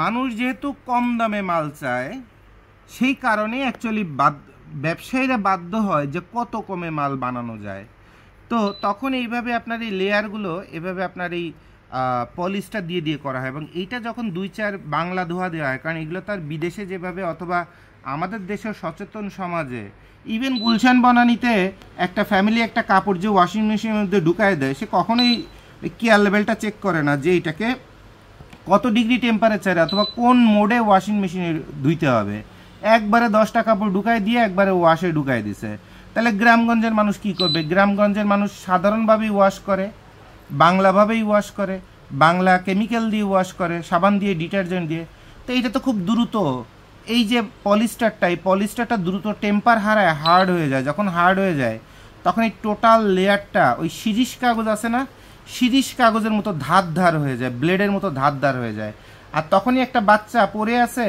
মানুষ যেহেতু কম দামে মাল চায়, সেই কারণে অ্যাকচুয়ালি ব্যবসায়ীরা বাধ্য হয় যে কত কমে মাল বানানো যায়। তো তখন এইভাবে আপনার এই লেয়ারগুলো এভাবে আপনার এই পলিশটা দিয়ে দিয়ে করা হয়, এবং এইটা যখন 2-4 বাংলা ধোয়া দেওয়া হয়, কারণ এগুলো তার বিদেশে যেভাবে অথবা আমাদের দেশের সচেতন সমাজে ইভেন গুলশান বনানীতে একটা ফ্যামিলি একটা কাপড় যে ওয়াশিং মেশিনের মধ্যে ঢুকায় দেয়, সে কখনোই কেয়ার লেভেলটা চেক করে না যে এটাকে কত ডিগ্রি টেম্পারেচারে অথবা কোন মোডে ওয়াশিং মেশিনে ধুইতে হবে। একবারে 10টা কাপড় ঢুকায় দিয়ে একবারে ওয়াশে ঢুকায় দিছে। তাহলে গ্রামগঞ্জের মানুষ কি করবে? গ্রামগঞ্জের মানুষ সাধারণভাবেই ওয়াশ করে, বাংলাভাবেই ওয়াশ করে, বাংলা কেমিক্যাল দিয়ে ওয়াশ করে, সাবান দিয়ে, ডিটারজেন্ট দিয়ে। তো এইটা তো খুব দ্রুত, এই যে পলিস্টারটা দ্রুত টেম্পার হারায় হার্ড হয়ে যায়। যখন হার্ড হয়ে যায় তখন এই টোটাল লেয়ারটা ওই শিরিষ কাগজ আছে না, শিরিষ কাগজের মতো ধার হয়ে যায়, ব্লেডের মতো ধার হয়ে যায়। আর তখনই একটা বাচ্চা পড়ে আছে,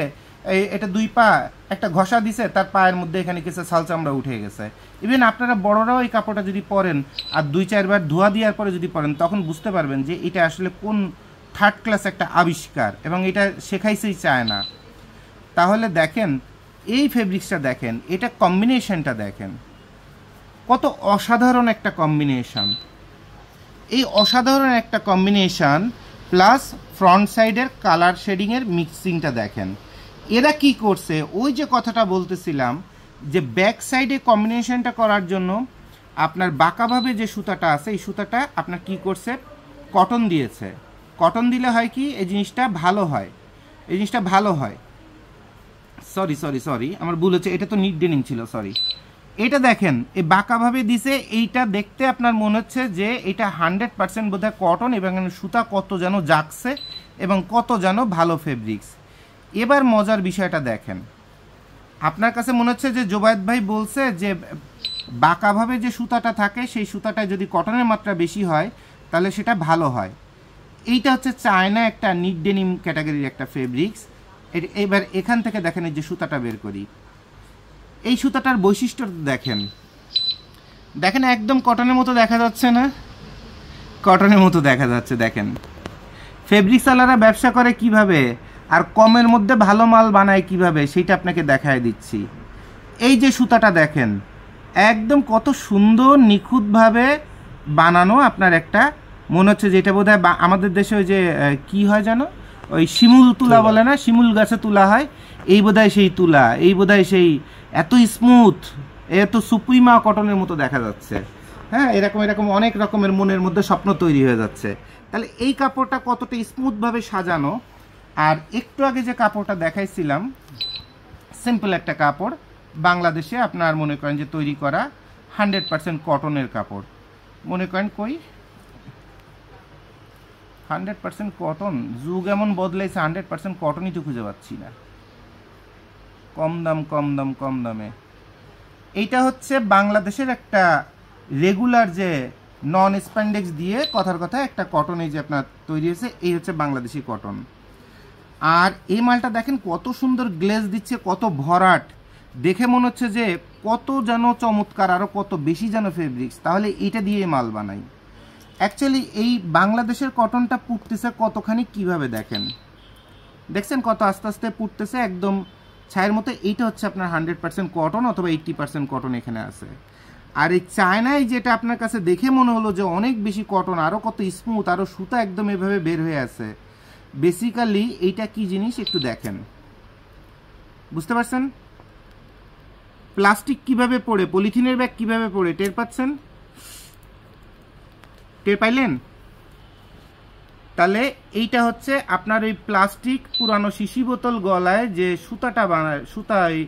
এটা 2 পা একটা ঘষা দিছে, তার পায়ের মধ্যে এখানে কিছু ছাল চামড়া উঠে গেছে। ইভেন আপনারা বড়রাও এই কাপড়টা যদি পরেন আর 2-4 বার ধোয়া দেওয়ার পরে যদি পরেন, তখন বুঝতে পারবেন যে এটা আসলে কোন থার্ড ক্লাস একটা আবিষ্কার, এবং এটা শেখাইছেই চায় না। তাহলে দেখেন এই ফেব্রিক্সটা দেখেন, এটা কম্বিনেশনটা দেখেন কত অসাধারণ একটা কম্বিনেশন। এই অসাধারণ একটা কম্বিনেশন প্লাস ফ্রন্ট সাইডের কালার শেডিংয়ের মিক্সিংটা দেখেন। এরা কি করছে, ওই যে কথাটা বলতেছিলাম যে ব্যাক সাইডে কম্বিনেশনটা করার জন্য আপনার বাঁকাভাবে যে সুতাটা আছে, এই সুতাটা আপনার কি করছে, কটন দিয়েছে। কটন দিলে হয় কি, এই জিনিসটা ভালো হয়, এই জিনিসটা ভালো হয়। সরি আমার ভুল হচ্ছে, এটা তো নিট ডেনিম ছিল, সরি। এটা দেখেন এই বাঁকাভাবে দিছে, এইটা দেখতে আপনার মনে হচ্ছে যে এটা 100% বোধহয় কটন, এবং সুতা কত যেন জাগছে এবং কত যেন ভালো ফেব্রিক্স। এবার মজার বিষয়টা দেখেন, আপনার কাছে মনে হচ্ছে যে জোবায়েদ ভাই বলছে যে বাঁকাভাবে যে সুতাটা থাকে সেই সুতাটায় যদি কটনের মাত্রা বেশি হয় তাহলে সেটা ভালো হয়। এইটা হচ্ছে চায়না একটা নিট ডেনিম ক্যাটাগরির একটা ফেব্রিক্স। এবার এখান থেকে দেখেন এই যে সুতাটা বের করি, এই সুতাটার বৈশিষ্ট্য দেখেন, দেখেন একদম কটনের মতো দেখা যাচ্ছে না? কটনের মতো দেখা যাচ্ছে। দেখেন ফেব্রিক্সওয়ালারা ব্যবসা করে কিভাবে আর কমের মধ্যে ভালো মাল বানায় কিভাবে, সেটা আপনাকে দেখায় দিচ্ছি। এই যে সুতাটা দেখেন একদম কত সুন্দর নিখুঁতভাবে বানানো, আপনার একটা মনে হচ্ছে যেটা বোধ হয় আমাদের দেশে ওই যে কি হয় জানো, ওই শিমুল তুলা বলে না, শিমুল গাছে তুলা হয়, এই বোধহয় সেই তুলা, এই বোধহয় সেই, এত স্মুথ, এত সুপ্রিমা কটনের মতো দেখা যাচ্ছে। হ্যাঁ, এরকম অনেক রকমের মনের মধ্যে স্বপ্ন তৈরি হয়ে যাচ্ছে। তাহলে এই কাপড়টা কতটা স্মুথভাবে সাজানো। আর একটু আগে যে কাপড়টা দেখাইছিলাম, সিম্পল একটা কাপড়, বাংলাদেশে আপনার মনে করেন যে তৈরি করা 100% কটনের কাপড়। মনে করেন কই 100% কটন, যুগ এমন বদলাইছে, 100% কটনই তো খুঁজে পাচ্ছি না। কম দামে এইটা হচ্ছে বাংলাদেশের একটা রেগুলার যে নন স্প্যান্ডেক্স দিয়ে কথার কথা একটা কটন, এই যে আপনার তৈরি হয়েছে, এই হচ্ছে বাংলাদেশি কটন। আর এই মালটা দেখেন কত সুন্দর গ্লেজ দিচ্ছে, কত ভরাট, দেখে মনে হচ্ছে যে কত যেন চমৎকার, আরও কত বেশি যেন ফেব্রিক্স। তাহলে এইটা দিয়ে মাল বানাই। অ্যাকচুয়ালি এই বাংলাদেশের কটনটা পুড়তেছে কতখানি, কিভাবে দেখেন, দেখছেন কত আস্তে আস্তে পুড়তেছে একদম ছায়ের মতো। এইটা হচ্ছে আপনার 100% কটন অথবা 80% কটন এখানে আছে। আর এই চায়নায় যেটা আপনার কাছে দেখে মনে হলো যে অনেক বেশি কটন, আরও কত স্মুথ, আরও সুতা একদম এভাবে বের হয়ে আছে, বেসিক্যালি এইটা কি জিনিস একটু দেখেন, বুঝতে পারছেন? প্লাস্টিক কিভাবে পড়ে, পলিথিনের ব্যাগ কিভাবে পড়ে, টের পাচ্ছেন? টের পাইলেন? তাহলে এইটা হচ্ছে আপনার ওই প্লাস্টিক পুরানো শিশি বোতল গলায় যে সুতাটা বানায়, সুতা ওই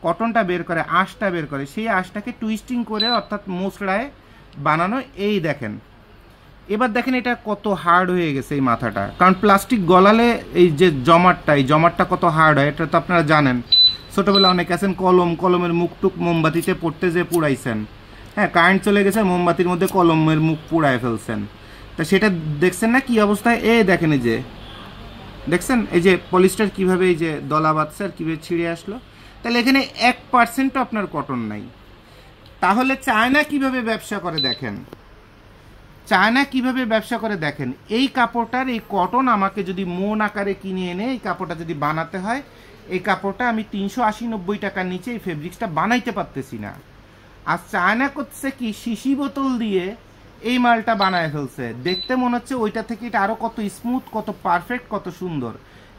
কটনটা বের করে, আঁশটা বের করে, সেই আঁশটাকে টুইস্টিং করে অর্থাৎ মোচড়ায় বানানো। এই দেখেন, এবার দেখেন এটা কত হার্ড হয়ে গেছে এই মাথাটা, কারণ প্লাস্টিক গলালে এই যে জমাটটা কত হার্ড হয়, এটা তো আপনারা জানেন। ছোটোবেলা অনেক আছেন কলমের মুখটুক মোমবাতিতে পড়তে যে পুড়াইছেন, হ্যাঁ, কারেন্ট চলে গেছে, মোমবাতির মধ্যে কলমের মুখ পুড়ায় ফেলছেন, তা সেটা দেখছেন না কি অবস্থায়? এই দেখেন, এই যে দেখছেন এই যে পলিস্টার কীভাবে এই যে দলা বাঁধছে আর কীভাবে ছিঁড়ে আসলো। তাহলে এখানে 1%ও আপনার কটন নাই। তাহলে চায়না কিভাবে ব্যবসা করে দেখেন, চায়না কিভাবে ব্যবসা করে দেখেন, এই কাপড়টার এই কটন আমাকে যদি মন আকারে কিনে এনে এই কাপড়টা যদি বানাতে হয়, এই কাপড়টা আমি 380-90 টাকার নিচে এই ফেব্রিক্সটা বানাইতে পারতেছি না। আর চায়না করছে কি, শিশি বোতল দিয়ে এই মালটা বানায় ফেলছে, দেখতে মনে হচ্ছে ওইটা থেকে এটা আরও কত স্মুথ, কত পারফেক্ট, কত সুন্দর।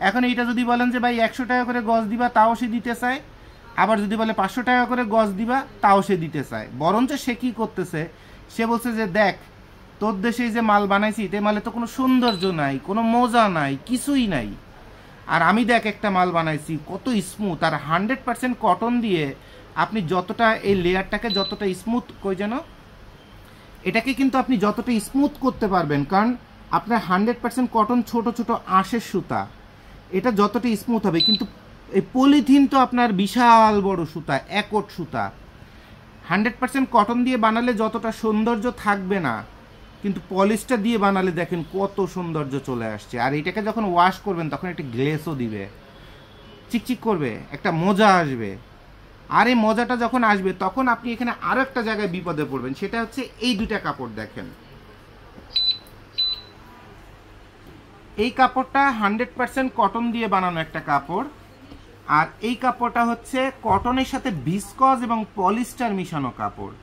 এখন এইটা যদি বলেন যে ভাই 100 টাকা করে গজ দিবা, তাও সে দিতে চায়। আবার যদি বলে 500 টাকা করে গজ দিবা, তাও সে দিতে চায়। বরঞ্চ সে কী করতেছে, সে বলছে যে দেখ তোর দেশে যে মাল বানাইছি তে মালে তো কোনো সৌন্দর্য নাই, কোনো মজা নাই, কিছুই নাই। আর আমি দেখ একটা মাল বানাইছি কত স্মুথ, আর 100% কটন দিয়ে আপনি যতটা এই লেয়ারটাকে যতটা স্মুথ কই যেন এটাকে কিন্তু আপনি যতটা স্মুথ করতে পারবেন, কারণ আপনার 100% কটন ছোট ছোট আঁশের সুতা, এটা যতটা স্মুথ হবে। কিন্তু এই পলিথিন তো আপনার বিশাল বড় সুতা, একট সুতা। 100% কটন দিয়ে বানালে যতটা সৌন্দর্য থাকবে না, কিন্তু পলিশটা দিয়ে বানালে দেখেন কত সৌন্দর্য চলে আসছে। আর এটাকে যখন ওয়াশ করবেন তখন একটা গ্লেসও দিবে, চিকচিক করবে, একটা মজা আসবে। আর এই মজাটা যখন আসবে তখন আপনি এখানে আরও একটা জায়গায় বিপদে পড়বেন, সেটা হচ্ছে এই দুটা কাপড় দেখেন। এই কাপড়টা 100% কটন দিয়ে বানানো একটা কাপড়, আর এই কাপড়টা হচ্ছে কটনের সাথে ভিসকজ এবং পলিস্টার মিশানো কাপড়।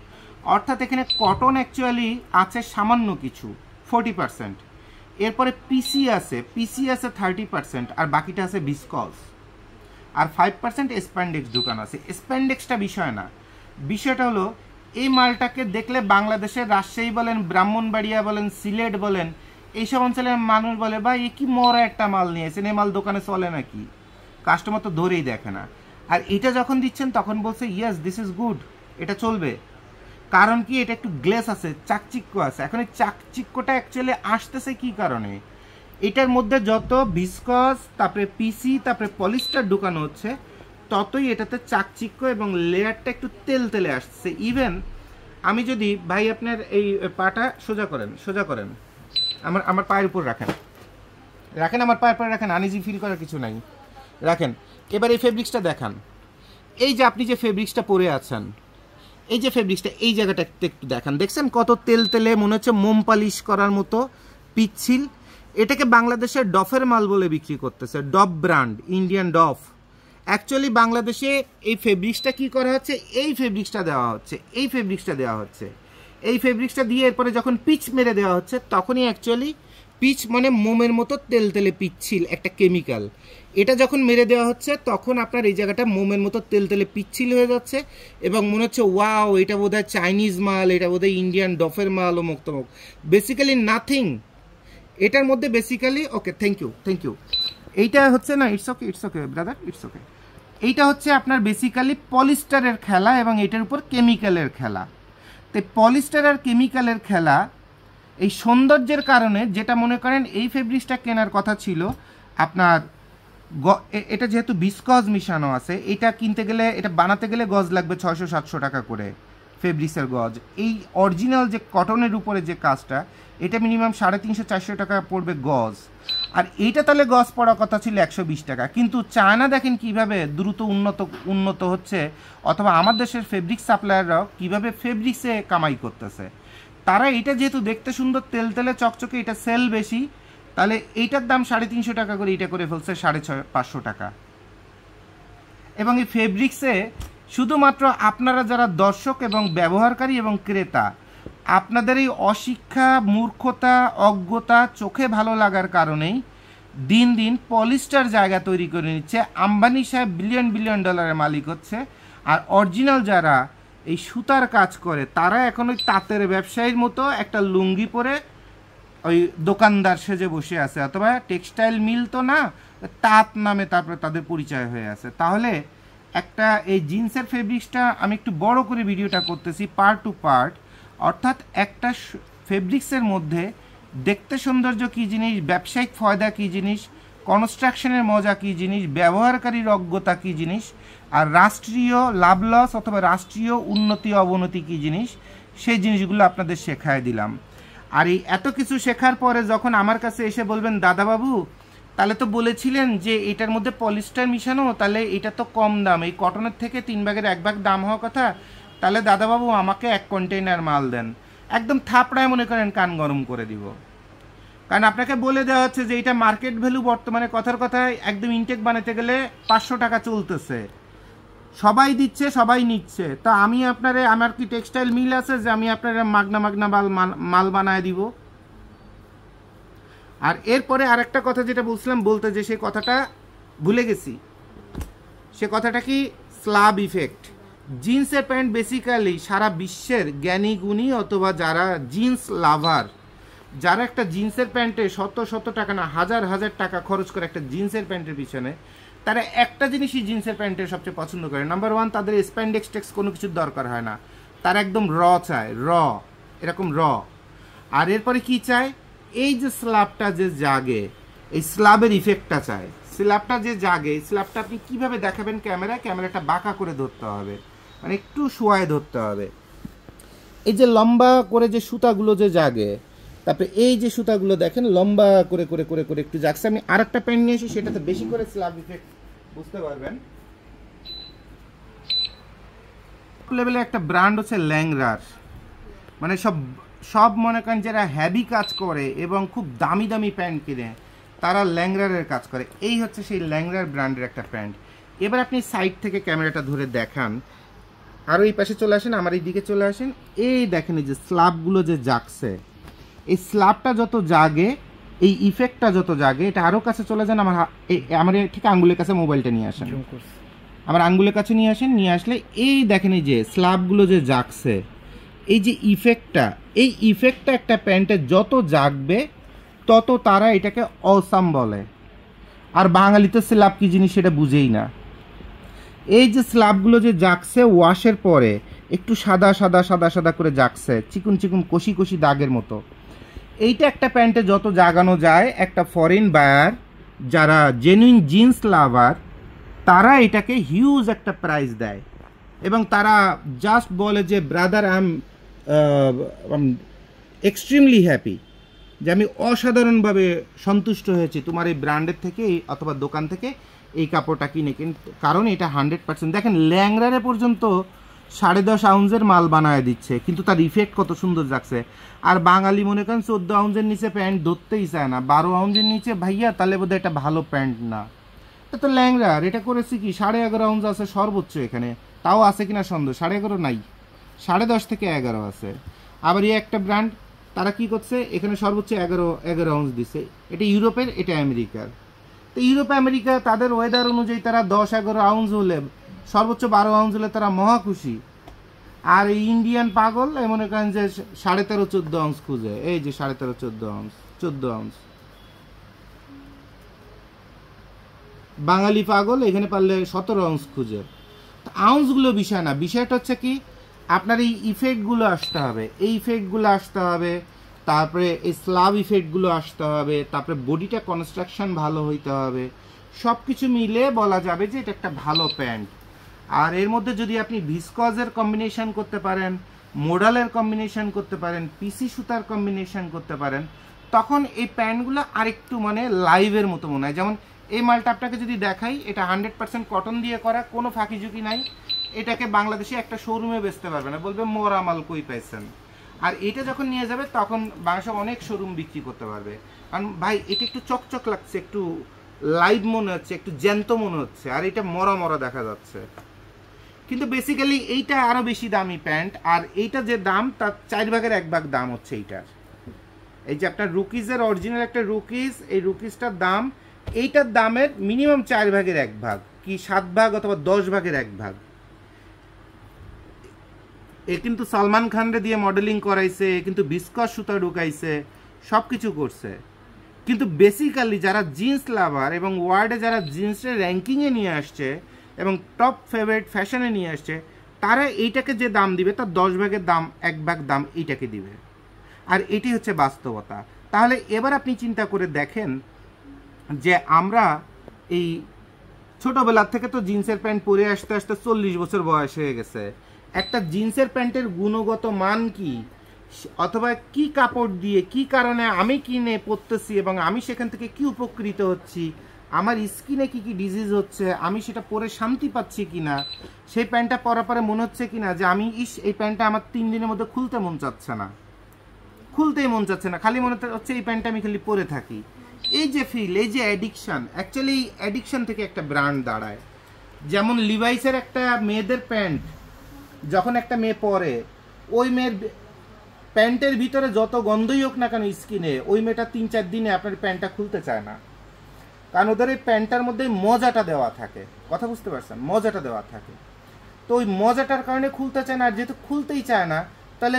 অর্থাৎ এখানে কটন অ্যাকচুয়ালি আছে সামান্য কিছু 40%, এরপরে পিসি আছে 30%, আর বাকিটা আছে ভিসকজ, আর 5% স্প্যান্ডেক্স ঢুকানো আছে। স্প্যান্ডেক্সটা বিষয় না, বিষয়টা হলো এই মালটাকে দেখলে বাংলাদেশের রাজশাহী বলেন, ব্রাহ্মণবাড়িয়া বলেন, সিলেট বলেন, এইসব অঞ্চলের মানুষ বলে ভাই এ কি মরা একটা মাল নিয়েছেন, এই মাল দোকানে চলে নাকি, কাস্টমার তো ধরেই দেখে না। আর এটা যখন দিচ্ছেন তখন বলছে ইয়েস দিস ইজ গুড, এটা চলবে। কারণ কি, এটা একটু গ্লেস আছে, চাকচিক্য আছে। এখন এই চাকচিক্যটা অ্যাকচুয়ালি আসতেছে কি কারণে, এটার মধ্যে যত ভিসকস, তারপরে পিসি, তারপরে পলিস্টার ঢুকানো হচ্ছে, ততই এটাতে চাকচিক্য এবং লেয়ারটা একটু তেল তেলে আসছে। ইভেন আমি যদি ভাই আপনার এই পাটা সোজা করেন, সোজা করেন, আমার পায়ের উপর রাখেন, রাখেন আমার পায়ের পরে রাখেন, আনইজি ফিল করার কিছু নাই, রাখেন। এবার এই ফেব্রিক্সটা দেখান, এই যে আপনি যে ফেব্রিক্সটা পরে আছেন, এই যে ফেব্রিক্সটা এই জায়গাটা একটু দেখান, দেখছেন কত তেল তেলে, মনে হচ্ছে মোম পালিশ করার মতো পিচ্ছিল। এটাকে বাংলাদেশের ডফের মাল বলে বিক্রি করতেছে, ডফ ব্র্যান্ড, ইন্ডিয়ান ডফ। অ্যাকচুয়ালি বাংলাদেশে এই ফেব্রিক্সটা কি করা হচ্ছে, এই ফেব্রিক্সটা দেওয়া হচ্ছে, এই ফেব্রিক্সটা দেওয়া হচ্ছে, এই ফেব্রিক্সটা দিয়ে এরপরে যখন পিচ মেরে দেওয়া হচ্ছে তখনই অ্যাকচুয়ালি পিচ মানে মোমের মতো তেল তেলে পিচ্ছিল একটা কেমিক্যাল, এটা যখন মেরে দেওয়া হচ্ছে তখন আপনার এই জায়গাটা মোমের মতো তেল তেলে পিচ্ছিল হয়ে যাচ্ছে এবং মনে হচ্ছে ওয়াও এটা বোধহয় চাইনিজ মাল, এটা বোধহয় ইন্ডিয়ান ডফের মাল, ও মুক্তমুখ। বেসিক্যালি নাথিং এটার মধ্যে, বেসিক্যালি ওকে থ্যাংক ইউ এইটা হচ্ছে না, it's okay brother, it's okay. এইটা হচ্ছে আপনার বেসিক্যালি পলিস্টারের খেলা এবং এটার উপর কেমিক্যালের খেলা। তো পলিস্টার আর কেমিক্যালের খেলা, এই সৌন্দর্যের কারণে যেটা মনে করেন এই ফেব্রিক্সটা কেনার কথা ছিল আপনার, এটা যেহেতু ভিসকজ মিশানো আছে, এটা কিনতে গেলে, এটা বানাতে গেলে গজ লাগবে 600-700 টাকা করে ফেব্রিক্সের গজ। এই অরিজিনাল যে কটনের উপরে যে কাজটা, এটা মিনিমাম 350-400 টাকা পড়বে গজ। আর এইটা তাহলে গজ পড়ার কথা ছিল 120 টাকা। কিন্তু চায়না দেখেন কিভাবে দ্রুত উন্নত হচ্ছে, অথবা আমার দেশের ফেব্রিক সাপ্লায়াররাও কিভাবে ফেব্রিক্সে কামাই করতেছে। তারা এটা যেহেতু দেখতে সুন্দর, তেল তেলে চকচকে, এটা সেল বেশি, তাহলে এইটার দাম 350 টাকা করে, এটা করে ফেলছে 550 টাকা। এবং এই ফেব্রিক্সে শুধুমাত্র আপনারা যারা দর্শক এবং ব্যবহারকারী এবং ক্রেতা, আপনাদের এই অশিক্ষা, মূর্খতা, অজ্ঞতা, চোখে ভালো লাগার কারণেই দিন দিন পলিস্টার জায়গা তৈরি করে নিচ্ছে। আম্বানি সাহেব বিলিয়ন ডলারের মালিক হচ্ছে, আর অরিজিনাল যারা এই সুতার কাজ করে তারা এখন ওই তাঁতের ব্যবসায়ীর মতো একটা লুঙ্গি পরে ওই দোকানদার সেজে বসে আছে, অথবা টেক্সটাইল মিল তো না, তাঁত নামে তারপরে তাদের পরিচয় হয়ে আছে। তাহলে একটা এই জিন্সের ফেব্রিক্সটা আমি একটু বড় করে ভিডিওটা করতেছি পার্ট টু পার্ট, অর্থাৎ একটা ফেব্রিক্সের মধ্যে দেখতে সৌন্দর্য কী জিনিস, ব্যবসায়িক ফয়দা কী জিনিস, কনস্ট্রাকশনের মজা কী জিনিস, ব্যবহারকারীর অজ্ঞতা কী জিনিস, আর রাষ্ট্রীয় লাভ লস অথবা রাষ্ট্রীয় উন্নতি অবনতি কী জিনিস, সেই জিনিসগুলো আপনাদের শেখায় দিলাম। আর এই এত কিছু শেখার পরে যখন আমার কাছে এসে বলবেন দাদাবাবু তাহলে তো বলেছিলেন যে এটার মধ্যে পলিস্টার মিশানো, তাহলে এটা তো কম দাম, এই কটনের থেকে 3 ভাগের 1 ভাগ দাম হওয়ার কথা, তাহলে দাদাবাবু আমাকে 1 কন্টেইনার মাল দেন। একদম থাপড়ায় মনে করেন কান গরম করে দিব। কারণ আপনাকে বলে দেওয়া হচ্ছে যে এটা মার্কেট ভ্যালু বর্তমানে কথার কথায় একদম ইনটেক বানাতে গেলে 500 টাকা চলতেছে, সবাই দিচ্ছে, সবাই নিচ্ছে। তা আমি আপনারে, আমার কি টেক্সটাইল মিল আছে যে আমি আপনারা মাগনা মাগনা মাল বানায় দিব? আর এরপরে আরেকটা কথা যেটা বলছিলাম বলতে, যে সেই কথাটা ভুলে গেছি। সে কথাটা কি? Slab effect. জিন্সের প্যান্ট বেসিক্যালি সারা বিশ্বের জ্ঞানী গুণী অথবা যারা জিন্স লাভার, যারা একটা জিন্সের প্যান্টে শত শত টাকা না হাজার হাজার টাকা খরচ করে একটা জিন্সের প্যান্টের পিছনে, তারা একটা জিনিসই জিন্সের প্যান্টের সবচেয়ে পছন্দ করে। নাম্বার 1, তাদের স্প্যান্ডেক্স টেক্স কোনো কিছুর দরকার হয় না, তারা একদম র চায়, এরকম র। আর এরপরে কি চায়? এই যে স্ল্যাবটা যে জাগে, এই স্ল্যাবের ইফেক্টটা চায়। স্ল্যাবটা যে জাগে, স্ল্যাবটা আপনি কীভাবে দেখাবেন ক্যামেরাটা বাঁকা করে ধরতে হবে, মানে একটু শোয়ায় ধরতে হবে। এই যে লম্বা করে যে সুতাগুলো যে জাগে, তারপরে এই যে সুতাগুলো দেখেন লম্বা করে করে করে করে একটু জাগছে। আমি আরেকটা প্যান্ট নিয়ে এসে সেটাতে বেশি করে স্ল্যাব ইফেক্ট বুঝতে পারবেন। লেভেলে একটা ব্র্যান্ড হচ্ছে ল্যাংরার, মানে সব মনে করেন যারা হ্যাভি কাজ করে এবং খুব দামি দামি প্যান্ট কিনে, তারা ল্যাংরারের কাজ করে। এই হচ্ছে সেই ল্যাংরার ব্র্যান্ডের একটা প্যান্ট। এবার আপনি সাইড থেকে ক্যামেরাটা ধরে দেখান, আরও এই পাশে চলে আসেন, আমার এই দিকে চলে আসেন। এই দেখেন এই যে স্ল্যাবগুলো যে জাগছে, এই স্ল্যাবটা যত জাগে, এই ইফেক্টটা যত জাগে, এটা আরও কাছে চলে যান। আমার ঠিক আঙ্গুলের কাছে মোবাইলটা নিয়ে আসেন, আমার আঙ্গুলের কাছে নিয়ে আসেন। নিয়ে আসলে এই দেখেন এই যে স্ল্যাবগুলো যে জাগছে, এই যে এই ইফেক্টটা একটা প্যান্টে যত জাগবে তত তারা এটাকে অসাম বলে। আর বাঙালিতে স্ল্যাব কি জিনিস সেটা বুঝেই না। এই যে স্ল্যাবগুলো যে জাগছে ওয়াশের পরে একটু সাদা সাদা সাদা সাদা করে জাগছে, চিকুন চিকুন কষি কষি দাগের মতো। এইটা একটা প্যান্টে যত জাগানো যায়, একটা ফরেন বায়ার যারা জেনুইন জিন্স লাভার, তারা এটাকে হিউজ একটা প্রাইস দেয় এবং তারা জাস্ট বলে যে brother I am extremely happy, যে আমি অসাধারণভাবে সন্তুষ্ট হয়েছি তোমার এই ব্র্যান্ডের থেকে অথবা দোকান থেকে এই কাপড়টা কিনে। কিন্তু কারণ এটা 100%। দেখেন ল্যাংরারে পর্যন্ত 10.5 আউন্সের মাল বানায় দিচ্ছে, কিন্তু তার ইফেক্ট কত সুন্দর যাচ্ছে। আর বাঙালি মনে করেন 14 আউন্সের নিচে প্যান্ট ধরতেই চায় না, 12 আউন্সের নিচে ভাইয়া তাহলে বোধহয় এটা ভালো প্যান্ট না। এটা তো ল্যাংরার, এটা করেছি কি 11.5 আউন্স আছে সর্বোচ্চ এখানে, তাও আছে কিনা সন্দেহ। 11.5 নাই, 10.5 থেকে 11 আছে। আবার এই একটা ব্র্যান্ড, তারা কি করছে এখানে সর্বোচ্চ 11 আউন্স দিছে। এটা ইউরোপের, এটা আমেরিকার। তো ইউরোপ আমেরিকা তাদের ওয়েদার অনুযায়ী তারা 10-11 আউন্স হলে, সর্বোচ্চ 12 আউন্স হলে তারা মহা খুশি। আর এই ইন্ডিয়ান পাগল মনে করেন যে 13.5-14 আউন্স খুঁজে। এই যে 13.5-14 আউন্স, 14 আউন্স। বাঙালি পাগল এখানে পারলে 17 আউন্স খুঁজে। তো আউন্সগুলো বিষয় না, বিষয়টা হচ্ছে কি আপনার এই ইফেক্টগুলো আসতে হবে, এই ইফেক্টগুলো আসতে হবে, তারপরে এই স্ল্যাব ইফেক্টগুলো আসতে হবে, তারপরে বডিটা কনস্ট্রাকশন ভালো হইতে হবে। সব কিছু মিলে বলা যাবে যে এটা একটা ভালো প্যান্ট। আর এর মধ্যে যদি আপনি ভিসকজের কম্বিনেশন করতে পারেন, মোডালের কম্বিনেশন করতে পারেন, পিসি সুতার কম্বিনেশন করতে পারেন, তখন এই প্যান্টগুলো আরেকটু মানে লাইভের মতো মনে হয়। যেমন এই মালটা আপনাকে যদি দেখাই, এটা 100% কটন দিয়ে করা, কোনো ফাঁকি ঝুঁকি নাই। এটাকে বাংলাদেশে একটা শোরুমে বেচতে পারবে না, বলবে মোরা মাল কই পাইছেন। আর এটা যখন নিয়ে যাবে তখন বাংলাদেশে অনেক শোরুম বিক্রি করতে পারবে। কারণ ভাই এটা একটু চকচক লাগছে, একটু লাইভ মনে হচ্ছে, একটু জ্যান্ত মনে হচ্ছে, আর এটা মরা মরা দেখা যাচ্ছে। কিন্তু বেসিক্যালি এইটা আরও বেশি দামি প্যান্ট, আর এইটা যে দাম তার 4 ভাগের 1 ভাগ দাম হচ্ছে এইটার। এই যে আপনার রুকিজের অরিজিনাল একটা রুকিজ, এই রুকিজটার দাম, এইটার দামের মিনিমাম 4 ভাগের 1 ভাগ, কি 7 ভাগ অথবা 10 ভাগের 1 ভাগ। এ কিন্তু সালমান খানরে দিয়ে মডেলিং করাইছে, কিন্তু ভিসকস সুতা ঢুকাইছে, সব কিছু করছে। কিন্তু বেসিক্যালি যারা জিন্স লাভার এবং ওয়ার্ল্ডে যারা জিন্সের র্যাঙ্কিংয়ে নিয়ে আসছে এবং টপ ফেভারিট ফ্যাশনে নিয়ে আসছে, তারা এইটাকে যে দাম দিবে তার 10 ভাগের দাম, 1 ভাগ দাম এইটাকে দিবে। আর এটি হচ্ছে বাস্তবতা। তাহলে এবার আপনি চিন্তা করে দেখেন যে আমরা এই ছোটোবেলার থেকে তো জিন্সের প্যান্ট পরে আসতে আসতে 40 বছর বয়স হয়ে গেছে। একটা জিন্সের প্যান্টের গুণগত মান কি, অথবা কি কাপড় দিয়ে কি কারণে আমি কিনে পরতেছি এবং আমি সেখান থেকে কি উপকৃত হচ্ছি, আমার স্কিনে কি কি ডিজিজ হচ্ছে, আমি সেটা পরে শান্তি পাচ্ছি কিনা, সেই প্যান্টটা পরার পরে মনে হচ্ছে কিনা যে আমি এই প্যান্টটা আমার 3 দিনের মধ্যে খুলতে মন চাচ্ছে না। খুলতেই মন চাচ্ছে না, খালি মনে হচ্ছে এই প্যান্টটা আমি খালি পরে থাকি। এই যে ফিল, এই যে অ্যাডিকশান, অ্যাকচুয়ালি এই অ্যাডিকশান থেকে একটা ব্র্যান্ড দাঁড়ায়। যেমন লিভাইসের একটা মেয়েদের প্যান্ট যখন একটা মেয়ে পরে, ওই মেয়ের প্যান্টের ভিতরে যত গন্ধই হোক না কেন স্কিনে, ওই মেয়েটা 3-4 দিনে আপনার প্যান্টটা খুলতে চায় না, কারণ ওদের এই প্যান্টটার মধ্যে মজাটা দেওয়া থাকে। কথা বুঝতে পারছেন? মজাটা দেওয়া থাকে। তো ওই মজাটার কারণে খুলতে চায় না, আর যেহেতু খুলতেই চায় না, তাহলে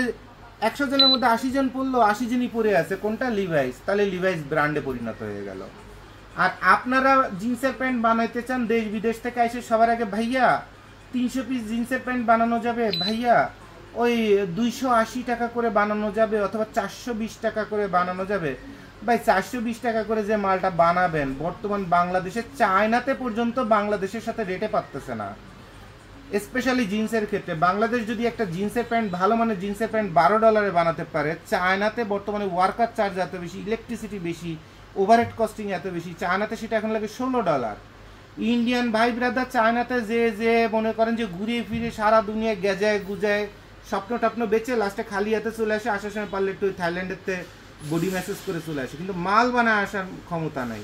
100 জনের মধ্যে 80 জন পরলো, 80 জনই পরে আছে কোনটা? লিভাইস। তাহলে লিভাইস ব্র্যান্ডে পরিণত হয়ে গেল। আর আপনারা জিন্সের প্যান্ট বানাইতে চান, দেশ বিদেশ থেকে এসে সবার আগে, ভাইয়া 300 পিস জিন্সের প্যান্ট বানানো যাবে, ভাইয়া ওই 280 টাকা করে বানানো যাবে, অথবা 420 টাকা করে বানানো যাবে। ভাই 420 টাকা করে যে মালটা বানাবেন, বর্তমান বাংলাদেশে চায়নাতে পর্যন্ত বাংলাদেশের সাথে রেটে পারতেছে না। স্পেশালি জিন্সের ক্ষেত্রে বাংলাদেশ যদি একটা জিন্সের প্যান্ট, ভালো মানের জিন্সের প্যান্ট $12 বানাতে পারে, চায়নাতে বর্তমানে ওয়ার্কার চার্জ এত বেশি, ইলেকট্রিসিটি বেশি, ওভারহেড কস্টিং এত বেশি, চায়নাতে সেটা এখন লাগে $16। ইন্ডিয়ান ভাই ব্রাদার চায়নাতে যে মনে করেন যে ঘুরিয়ে ফিরে সারা দুনিয়া গেজায় গুজায় স্বপ্ন টপ্ন বেচে লাস্টে খালি হাতে চলে আসে, আসার সময় পারলে একটু থাইল্যান্ডেতে বডি ম্যাসেজ করে চলে আসে, কিন্তু মাল বানায় আসার ক্ষমতা নাই।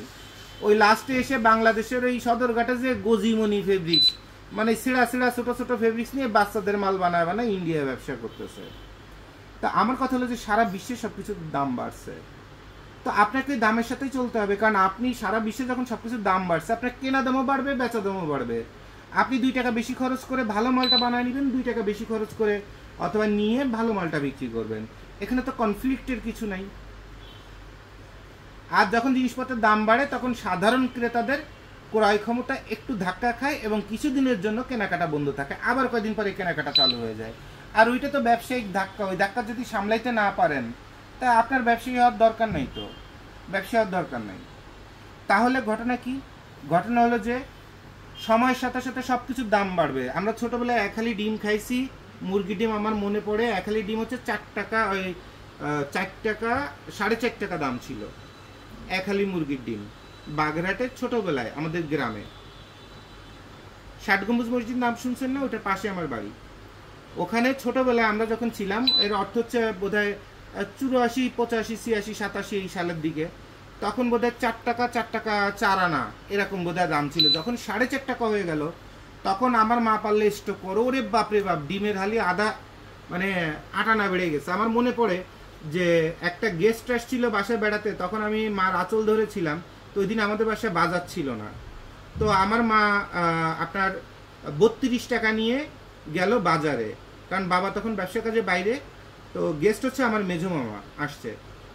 ওই লাস্টে এসে বাংলাদেশের ওই সদরঘাটে যে গজিমনি ফেব্রিক্স, মানে ছিঁড়া ছোট ছোট ফেব্রিক্স নিয়ে বাচ্চাদের মাল বানায় ইন্ডিয়ায় ব্যবসা করতেছে। তা আমার কথা হলো যে সারা বিশ্বে সবকিছুর দাম বাড়ছে, তো আপনাকে দামের সাথেই চলতে হবে, কারণ আপনি সারা বিশ্বে যখন সবকিছুর দাম বাড়ছে, আপনার কেনা দামও বাড়বে, বেচা দামও বাড়বে। আপনি 2 টাকা বেশি খরচ করে ভালো মালটা বানায় নেবেন, 2 টাকা বেশি খরচ করে অথবা নিয়ে ভালো মালটা বিক্রি করবেন। এখানে তো কনফ্লিক্টের কিছু নাই। আর যখন জিনিসপত্রের দাম বাড়ে, তখন সাধারণ ক্রেতাদের ক্রয় ক্ষমতা একটু ধাক্কা খায় এবং কিছুদিনের জন্য কেনাকাটা বন্ধ থাকে, আবার কয়েকদিন পরে কেনাকাটা চালু হয়ে যায়। আর ওইটা তো ব্যবসায়িক ধাক্কা, ওই ধাক্কা যদি সামলাইতে না পারেন, তা আপনার ব্যবসায়ী হওয়ার দরকার নেই, তো ব্যবসা হওয়ার দরকার নেই। তাহলে ঘটনা কি? ঘটনা হলো যে সময়ের সাথে সাথে সব কিছুর দাম বাড়বে। আমরা ছোটোবেলায় 1 হালি ডিম খাইছি, মুরগির ডিম, আমার মনে পড়ে 1 হালি ডিম হচ্ছে 4 টাকা, ওই 4 টাকা 4.5 টাকা দাম ছিল 1 হালি মুরগির ডিম। বাগেরহাটের ছোটোবেলায় আমাদের গ্রামে 60 গম্বুজ মসজিদ নাম শুনছেন না? ওটার পাশে আমার বাড়ি। ওখানে ছোটোবেলায় আমরা যখন ছিলাম, এর অর্থ হচ্ছে বোধহয় 84, 85, 86, 87 এই সালের দিকে, তখন বোধহয় 4 টাকা 4 আনা এরকম বোধহয় দাম ছিল। যখন 4.5 টাকা হয়ে গেল, তখন আমার মা পারলে স্টক করো, ওরে বাপরে বাপ, ডিমের হালি আধা, মানে 8 আনা বেড়ে গেছে। আমার মনে পড়ে যে একটা গেস্ট আসছিল বাসায় বেড়াতে, তখন আমি মার আঁচল ধরেছিলাম, তো ওই দিন আমাদের বাসায় বাজার ছিল না, তো আমার মা আপনার 32 টাকা নিয়ে গেল বাজারে, কারণ বাবা তখন ব্যবসা কাজে বাইরে। তো গেস্ট হচ্ছে আমার মেজো মামা আসছে,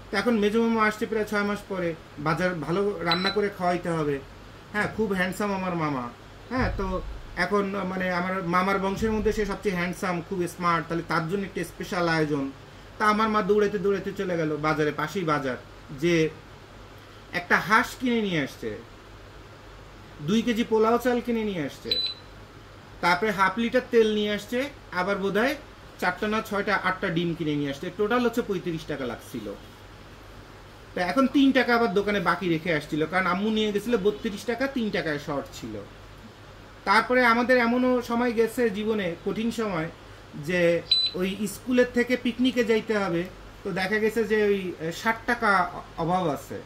তো এখন মেজো মামা আসছে প্রায় 6 মাস পরে, বাজার ভালো রান্না করে খাওয়াইতে হবে। হ্যাঁ, খুব হ্যান্ডসাম আমার মামা। হ্যাঁ, তো এখন মানে আমার মামার বংশের মধ্যে সে সবচেয়ে হ্যান্ডসাম, খুব স্মার্ট, তাহলে তার জন্য একটা স্পেশাল আয়োজন। তা আমার মা দৌড়াইতে দৌড়াইতে চলে গেল বাজারে, পাশেই বাজার, যে একটা হাঁস কিনে নিয়ে আসছে, 2 কেজি পোলাও চাল কিনে নিয়ে আসছে, তারপরে ½ লিটার তেল নিয়ে আসছে, আবার বোধহয় 4টা না 6টা 8টা ডিম কিনে নিয়ে আসছে। টোটাল হচ্ছে 35 টাকা লাগছিল। তো এখন 3 টাকা আবার দোকানে বাকি রেখে আসছিল, কারণ আম্মু নিয়ে গেছিল 32 টাকা, 3 টাকায় শর্ট ছিল। তারপরে আমাদের এমনও সময় গেছে জীবনে, কঠিন সময়, যে ওই স্কুলের থেকে পিকনিকে যাইতে হবে, তো দেখা গেছে যে ওই 60 টাকা অভাব আছে,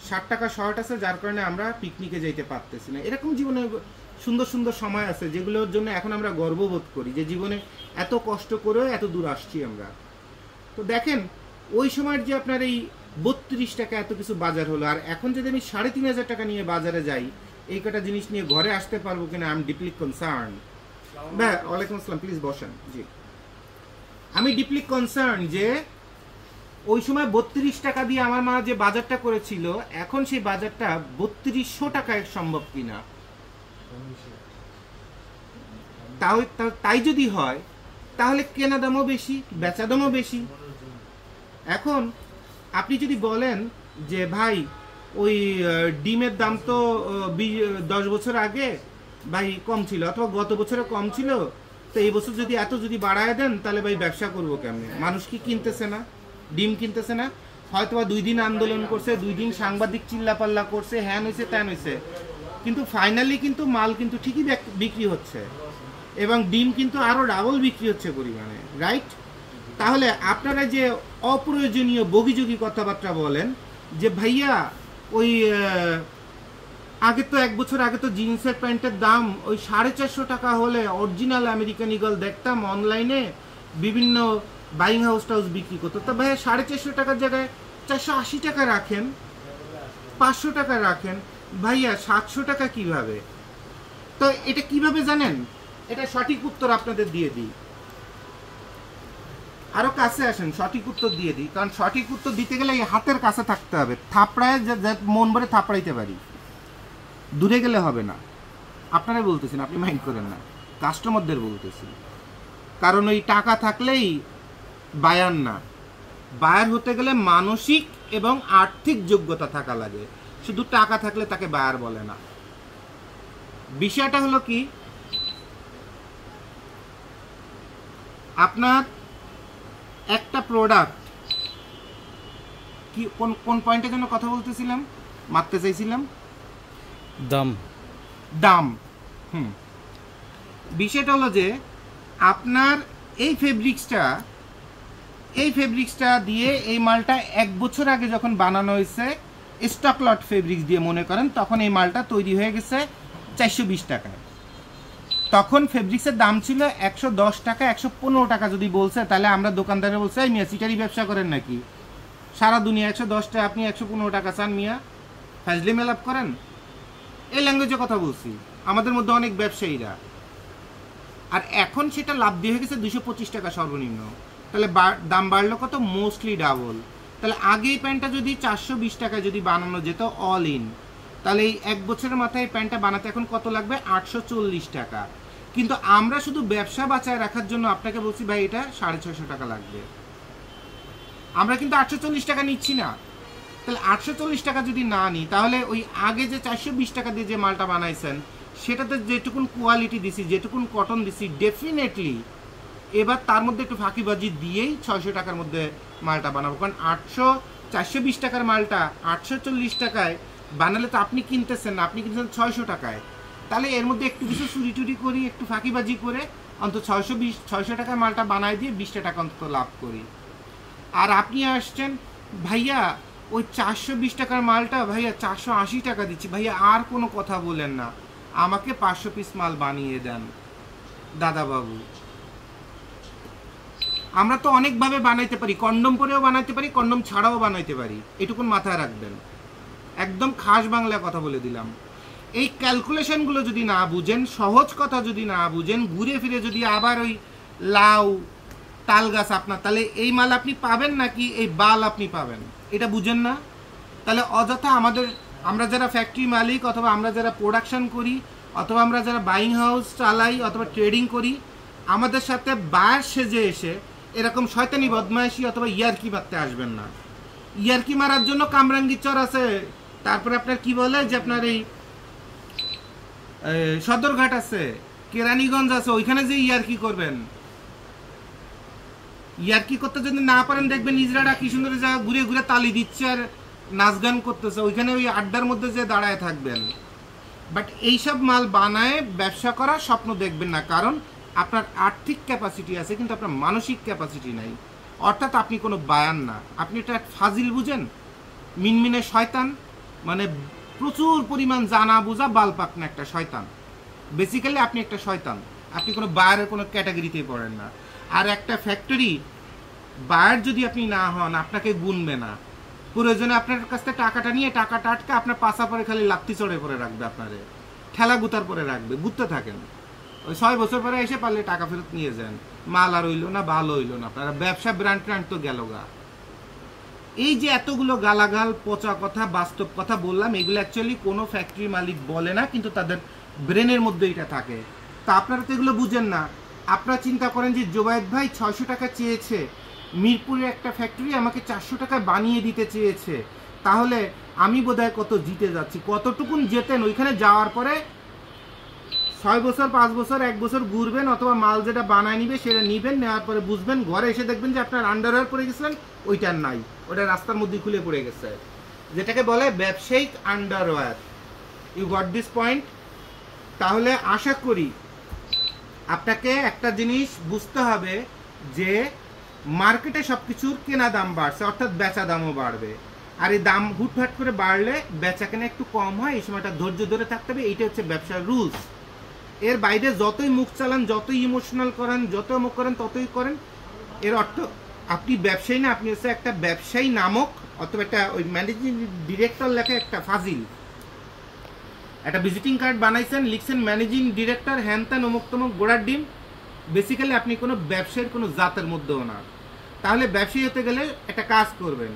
60 টাকা শর্ট আছে, যার কারণে আমরা পিকনিকে যাইতে পারতেছি না। এরকম জীবনে সুন্দর সুন্দর সময় আছে, যেগুলোর জন্য এখন আমরা গর্ববোধ করি যে জীবনে এত কষ্ট করেও এত দূর আসছি আমরা। তো দেখেন, ওই সময়ের যে আপনার এই 32 টাকা এত কিছু বাজার হলো, আর এখন যদি আমি 3,500 টাকা নিয়ে বাজারে যাই, এই কটা জিনিস নিয়ে ঘরে আসতে পারবো কিনা, আই এম ডিপলি কনসার্ন। ওয়ালাইকুম আসসালাম, প্লিজ বসেন। জি, আমি ডিপলি কনসার্ন যে ওই সময় 32 টাকা দিয়ে আমার মা যে বাজারটা করেছিল, এখন সেই বাজারটা 3200 টাকায় সম্ভব কিনা। তাই যদি হয়, তাহলে কেনা দামও বেশি, বেচা দামও বেশি। এখন আপনি যদি বলেন যে ভাই ওই ডিমের দাম তো 10 বছর আগে ভাই কম ছিল, অথবা গত বছরে কম ছিল, তো এই বছর যদি এত যদি বাড়ায় দেন, তাহলে ভাই ব্যবসা করবো কেমনে? মানুষ কি কিনতেছে না? ডিম কিনতেছে না? হয়তোবা 2 দিন আন্দোলন করছে, 2 দিন সাংবাদিক চিল্লাপাল্লা করছে, হ্যান হয়েছে ত্যান হয়েছে, কিন্তু ফাইনালি কিন্তু মাল কিন্তু ঠিকই বিক্রি হচ্ছে, এবং ডিম কিন্তু আরো ডাবল বিক্রি হচ্ছে পরিমাণে, রাইট? তাহলে আপনারা যে অপ্রয়োজনীয় বগিযোগী কথাবার্তা বলেন যে ভাইয়া ওই আগে তো 1 বছর আগে তো জিন্সের প্যান্টের দাম ওই 450 টাকা হলে অরিজিনাল আমেরিকান ইগল দেখতাম অনলাইনে বিভিন্ন বাইং হাউস বিক্রি করতো। তো ভাইয়া 450 টাকার জায়গায় 480 টাকা রাখেন, 500 টাকা রাখেন, ভাইয়া 700 টাকা কিভাবে? তো এটা কিভাবে জানেন? এটা সঠিক উত্তর আপনাদের দিয়ে দিই, আরো কাছে আসেন, সঠিক উত্তর দিয়ে দিই। কারণ সঠিক উত্তর দিতে গেলে এই হাতের কাছে থাকতে হবে, থাপড়ায় মন ভরে থাপড়াইতে পারি, দূরে গেলে হবে না। আপনারাই বলতেছেন, আপনি মাইন্ড করেন না, কাস্টমারদের বলতেছি। কারণ ওই টাকা থাকলেই বায়ার না, বায়ার হতে গেলে মানসিক এবং আর্থিক যোগ্যতা থাকা লাগে, শুধু টাকা থাকলে তাকে বায়ার বলে না। বিষয়টা হলো কি, আপনার একটা প্রোডাক্ট কি কোন কোন পয়েন্টের জন্য কথা বলতেছিলাম, মারতে চাইছিলাম দাম দাম। বিষয়টা হলো যে আপনার এই ফেব্রিক্সটা দিয়ে এই মালটা 1 বছর আগে যখন বানানো হয়েছে স্টক লট ফেব্রিক্স দিয়ে মনে করেন, তখন এই মালটা তৈরি হয়ে গেছে 420 টাকায়। তখন ফেব্রিক্সের দাম ছিল 110 টাকা, 115 টাকা যদি বলছে, তাহলে আমরা দোকানদারে বলছে এই মিয়া সিটারি ব্যবসা করেন নাকি, সারা দুনিয়া 110 টাকা, আপনি 115 টাকা চান মিয়া, ফাজলি মেলাপ করেন? এই ল্যাঙ্গুয়েজে কথা বলছি, আমাদের মধ্যে অনেক ব্যবসায়ীরা। আর এখন সেটা লাভ দিয়ে হয়ে গেছে 225 টাকা সর্বনিম্ন। তাহলে দাম বাড়লো কত? Mostly double. তাহলে আগে এই প্যান্টটা যদি 420 টাকায় যদি বানানো যেত অল ইন, তাহলে এই 1 বছরের মাথায় এই প্যান্টটা বানাতে এখন কত লাগবে? 840 টাকা। কিন্তু আমরা শুধু ব্যবসা বাঁচায় রাখার জন্য আপনাকে বলছি ভাই এটা 650 টাকা লাগবে, আমরা কিন্তু 840 টাকা নিচ্ছি না। তাহলে 840 টাকা যদি না নিই, তাহলে ওই আগে যে 420 টাকা দিয়ে যে মালটা বানাইছেন সেটাতে যেটুকুন কোয়ালিটি দিছি, যেটুকুন কটন দিছি, ডেফিনেটলি এবার তার মধ্যে একটু ফাঁকিবাজি দিয়েই 600 টাকার মধ্যে মালটা বানাবো। কারণ 420 টাকার মালটা 840 টাকায় বানালে তো আপনি কিনতেছেন না, আপনি কিনতেছেন 600 টাকায়। তাহলে এর মধ্যে একটু কিছু চুরি টুরি করি, একটু ফাঁকিবাজি করে অন্তত 600 টাকার মালটা বানাই দিয়ে 20 টাকা অন্তত লাভ করি। আর আপনি আসছেন ভাইয়া ওই 420 টাকার মালটা ভাইয়া 480 টাকা দিচ্ছি, ভাইয়া আর কোনো কথা বলেন না, আমাকে 500 পিস মাল বানিয়ে দেন দাদা বাবু। আমরা তো অনেকভাবে বানাইতে পারি, কন্ডম পরেও বানাইতে পারি, কন্ডম ছাড়াও বানাইতে পারি, এটুকুন মাথায় রাখবেন। একদম খাস বাংলা কথা বলে দিলাম। এই ক্যালকুলেশনগুলো যদি না বুঝেন, সহজ কথা যদি না বুঝেন, ঘুরে ফিরে যদি আবার ওই লাউ তাল গাছ আপনার, তাহলে এই মাল আপনি পাবেন নাকি এই বাল আপনি পাবেন, এটা বুঝেন না। তাহলে অযথা আমরা যারা ফ্যাক্টরি মালিক, অথবা আমরা যারা প্রোডাকশন করি, অথবা আমরা যারা বাইং হাউস চালাই, অথবা ট্রেডিং করি, আমাদের সাথে বায়ার সেজে এসে এরকম শয়তানি বদমাইশি অথবা ইয়ারকি মারতে আসবেন না। ইয়ারকি মারার জন্য কামরাঙ্গীর চর আছে, তারপরে আপনার কি বলে যে আপনার এই সদরঘাট আছে, কেরানীগঞ্জ আছে, ওইখানে যে ইয়ারকি করবেন। ইয়ারকি করতে যদি না পারেন, দেখবেন ইজরারা কি সুন্দর জায়গা ঘুরে ঘুরে তালি দিচ্ছে আর নাচ গান করতেছে, ওইখানে ওই আড্ডার মধ্যে যে দাঁড়ায় থাকবেন। বাট এইসব মাল বানায় ব্যবসা করার স্বপ্ন দেখবেন না, কারণ আপনার আর্থিক ক্যাপাসিটি আছে কিন্তু আপনার মানসিক ক্যাপাসিটি নাই। অর্থাৎ আপনি কোনো বায়ান না, আপনি এটা ফাজিল বুঝেন, মিনমিনে শয়তান, মানে প্রচুর পরিমাণ জানা বোঝা বালপাক না একটা শয়তান। বেসিক্যালি আপনি একটা শয়তান, আপনি কোনো বায়ারের কোনো ক্যাটাগরিতেই পড়েন না। আর একটা ফ্যাক্টরি বায়ার যদি আপনি না হন, আপনাকে গুনবে না, প্রয়োজনে আপনার কাছ থেকে টাকাটা নিয়ে টাকাটা আটকে আপনার পাশা পরে খালি লাত্তি চড়ে পরে রাখবে, আপনারে ঠেলা গুতার পরে রাখবে, ঘুরতে থাকেন। ওই 6 বছর পরে এসে পারলে টাকা ফেরত নিয়ে যান, মাল আর হইলো না, ভালো হইলো না, আপনারা ব্যবসা ব্র্যান্ড তো গেল গা। এই যে এতগুলো গালাগাল পচা কথা বাস্তব কথা বললাম, এগুলো অ্যাকচুয়ালি কোনো ফ্যাক্টরি মালিক বলে না, কিন্তু তাদের ব্রেনের মধ্যে এটা থাকে। তা আপনারা তো এগুলো বুঝেন না। আপনারা চিন্তা করেন যে জোবায়েদ ভাই 600 টাকা চেয়েছে, মিরপুরের একটা ফ্যাক্টরি আমাকে 400 টাকায় বানিয়ে দিতে চেয়েছে, তাহলে আমি বোধহয় কত জিতে যাচ্ছি। কতটুকুন জেতেন ওইখানে যাওয়ার পরে? 6 বছর 5 বছর 1 বছর ঘুরবেন, অথবা মাল যেটা বানায় নিবে সেটা নিবেন, নেওয়ার পরে বুঝবেন, ঘরে এসে দেখবেন যে আপনার আন্ডারওয়্যার পরে গেছিলেন ওইটার নাই, ওটা রাস্তার মধ্যে খুলে পড়ে গেছে, যেটাকে বলে ব্যবসায়িক underwear. You got this point? তাহলে আশা করি আপনাকে একটা জিনিস বুঝতে হবে যে মার্কেটে সব কিছুর কেনা দাম বাড়ছে, অর্থাৎ বেচা দামও বাড়বে। আর এই দাম হুটহাট করে বাড়লে বেচা কেনা একটু কম হয়, এই সময়টা ধৈর্য ধরে থাকতে হবে। এইটা হচ্ছে ব্যবসার রুলস। এর বাইরে যতই মুখ চালান, যতই ইমোশনাল করেন, যত মুখ করেন ততই করেন, এর অর্থ আপনি ব্যবসায়ী না, আপনি হচ্ছে একটা ব্যবসায়ী নামক, অথবা একটা ওই ম্যানেজিং ডিরেক্টর লেখা একটা ফাজিল, একটা ভিজিটিং কার্ড বানাইছেন, লিখছেন ম্যানেজিং ডিরেক্টর হ্যান ত্যান অমুক তমুক গোড়ার ডিম। বেসিক্যালি আপনি কোনো ব্যবসায়ের কোনো জাতের মধ্যেও না। তাহলে ব্যবসায়ী হতে গেলে একটা কাজ করবেন,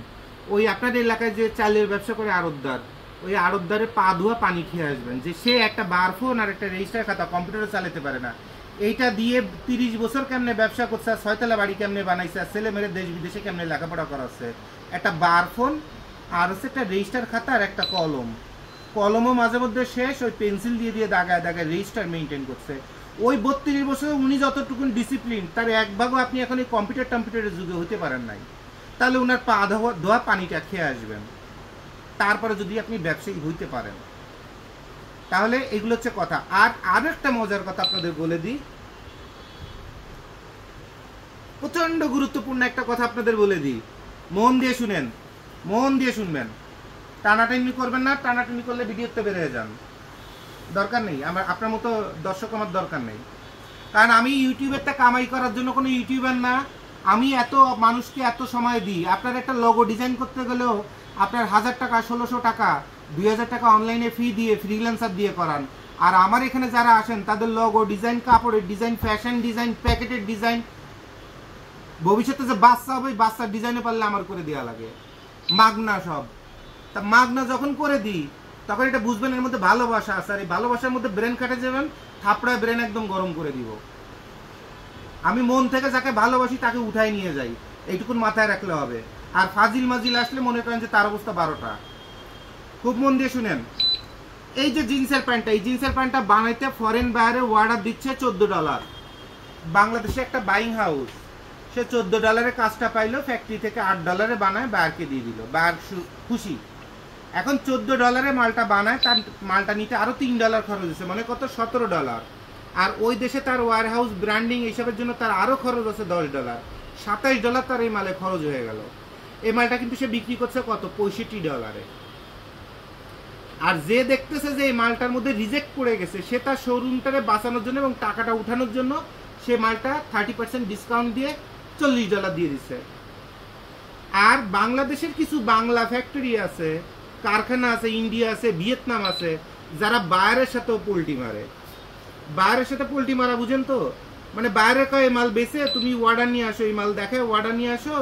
ওই আপনার এলাকায় যে চালের ব্যবসা করে আড়তদার, ওই আড়তদারে পা ধোয়া পানি খেয়ে আসবেন, যে সে একটা বার ফোন আর একটা রেজিস্টার খাতা কম্পিউটারে চালাতে পারে না, এইটা দিয়ে 30 বছর কেমনে ব্যবসা করছে, আর 6 তলা বাড়ি কেমনে বানাইছে, আর ছেলে মেয়ের দেশ বিদেশে কেমনে লেখাপড়া করাচ্ছে। একটা বার ফোন আর হচ্ছে একটা রেজিস্টার খাতা আর একটা কলম, কলমও মাঝে মধ্যে শেষ, ওই পেন্সিল দিয়ে দিয়ে দাগায় দাগায় রেজিস্টার মেনটেন করছে। ওই 32 বছর উনি যতটুকু ডিসিপ্লিন, তার এক ভাগও আপনি এখন এই কম্পিউটারের যুগে হতে পারেন নাই। তাহলে ওনার পা ধোয়া পানিটা খেয়ে আসবেন, তারপরে যদি আপনি ব্যবসায়ী হইতে পারেন। তাহলে এগুলো হচ্ছে কথা। আর আরো একটা মজার কথা আপনাদের বলে দিই, প্রচন্ড গুরুত্বপূর্ণ একটা কথা আপনাদের বলে দিই, মন দিয়ে শুনেন, মন দিয়ে শুনবেন, টানাটানি করবেন না। টানাটানি করলে ভিডিওতে বের হয়ে যান, দরকার নেই। আমার আপনার মতো দর্শক আমার দরকার নেই, কারণ আমি ইউটিউবেরটা কামাই করার জন্য কোনো ইউটিউবার না। আমি এত মানুষকে এত সময় দিই, আপনার একটা লোগো ডিজাইন করতে গেলেও আপনার 1000 টাকা, 1600 টাকা, 2000 টাকা অনলাইনে ফি দিয়ে ফ্রিল্যান্সার দিয়ে করান। আর আমার এখানে যারা আসেন তাদের লোগো ডিজাইন, কাপড়ের ডিজাইন, ফ্যাশন ডিজাইন, প্যাকেটের ডিজাইন, ভবিষ্যতে যে বাচ্চা হবে বাচ্চার ডিজাইনে পারলে আমার করে দেওয়া লাগে, মাগনা সব। তা মাগনা যখন করে দিই তখন এটা বুঝবেন এর মধ্যে ভালোবাসা আছে, আর এই ভালোবাসার মধ্যে ব্রেন কাটে যাবেন, থাপড়ায় ব্রেন একদম গরম করে দিব। আমি মন থেকে যাকে ভালোবাসি তাকে উঠাই নিয়ে যাই, এইটুকুন মাথায় রাখলে হবে। আর ফাজিল মাজিল আসলে মনে করেন যে তার অবস্থা 12টা। খুব মন দিয়ে শুনেন, এই যে জিন্সের প্যান্টটা, এই জিন্সের প্যান্টটা বানাইতে ফরেন বাইরে অর্ডার দিচ্ছে $14। বাংলাদেশে একটা বাইং হাউস, সে $14 কাজটা পাইলো, ফ্যাক্টরি থেকে $8 বানায় বায়ারকে দিয়ে দিল, বায়ার খুশি। এখন $14 মালটা বানায়, তার মালটা নিতে আরো $3 খরচ হচ্ছে, মানে কত, $17। আর ওই দেশে তার ওয়ার হাউস ব্র্যান্ডিং এইসবের জন্য তার আরো খরচ আছে $10, $27 তার এই মালে খরচ হয়ে গেল। এই মালটা কিন্তু সে বিক্রি করছে কত, $65। আর যে দেখতেছে যে এই মালটার মধ্যে রিজেক্ট পড়ে গেছে, সে তার শোরুমটারে বাঁচানোর জন্য এবং টাকাটা উঠানোর জন্য সে মালটা 30% ডিসকাউন্ট দিয়ে $40 দিয়ে দিচ্ছে। আর বাংলাদেশের কিছু বাংলা ফ্যাক্টরি আছে, কারখানা আছে, ইন্ডিয়া আছে, ভিয়েতনাম আছে, যারা বাইরের সাথেও পোল্টি মারে। বাইরের সাথে পোল্টি মারা বুঝেন তো, মানে বাইরে কয় মাল বেচে তুমি অর্ডার নিয়ে আসো, এই মাল দেখে অর্ডার নিয়ে আসো,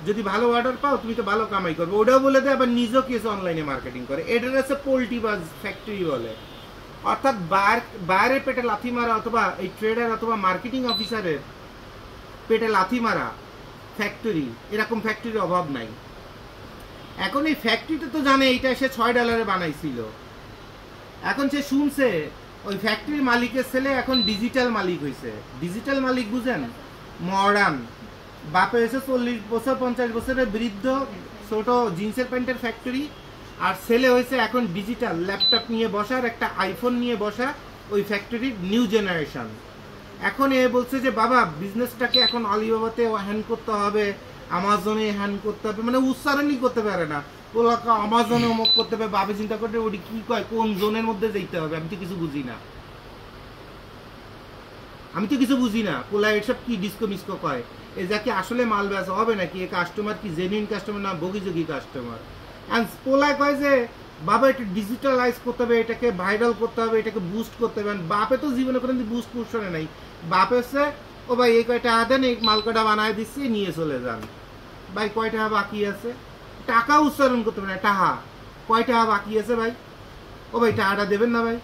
যদি ভালো অর্ডার পাও তুমি তো ভালো কামাই করবে, ওটাও বলে দেয়, আবার নিজেও কিছু অনলাইনে মার্কেটিং করে। এটার হচ্ছে পোল্ট্রি বাজ ফ্যাক্টরি বলে। অর্থাৎ বাইরের পেটে লাথি মারা, অথবা এই ট্রেডার অথবা মার্কেটিং অফিসারের পেটে লাথি মারা ফ্যাক্টরি, এরকম ফ্যাক্টরির অভাব নাই। এখন এই ফ্যাক্টরিটা তো জানে এইটা সে $6 বানাইছিল, এখন সে শুনছে ওই ফ্যাক্টরির মালিকের ছেলে এখন ডিজিটাল মালিক হয়েছে। ডিজিটাল মালিক বুঝেন, মডার্ন, বাপে হয়েছে 40 বছর 50 বছরের বৃদ্ধ, ছোট জিন্সের প্যান্টের ফ্যাক্টরি, আর ছেলে হয়েছে এখন ডিজিটাল ল্যাপটপ নিয়ে বসার, একটা আইফোন নিয়ে বসা, ওই ফ্যাক্টরির নিউ জেনারেশন। এখন এ বলছে যে বাবা বিজনেসটাকে এখন আলিবাবাতে হ্যান্ড করতে হবে, আমাজনে হ্যান্ড করতে হবে, মানে উচ্চারণই করতে পারে না, আমাজনে অমুক করতে হবে। বাবা চিন্তা করতে ওটি কি কয়, কোন জোনের মধ্যে যেতে হবে, আমি তো কিছু বুঝি না, আমি তো কিছু বুঝি না। পোলা এসব কি ডিস্কো মিস্কো কয়, এ যাকে আসলে মাল বেচা হবে নাকি, এ কাস্টমার কি জেনুইন কাস্টমার না বগিযোগী কাস্টমার। অ্যান্ড পোলায় কয় যে বাবা এটা ডিজিটালাইজ করতে হবে, এটাকে ভাইরাল করতে হবে, এটাকে বুস্ট করতে হবে। বাপে তো জীবনে কোনো বুস্ট পুষণে নাই, বাপে হচ্ছে ও ভাই এই কয়টা দেন, এই মাল কয়টা বানায় দিচ্ছি নিয়ে চলে যান, ভাই কয় টাকা বাকি আছে, টাকা উচ্চারণ করতে হবে না, টাকা কয় টাকা বাকি আছে ভাই, ও ভাই টাকাটা দেবেন না ভাই।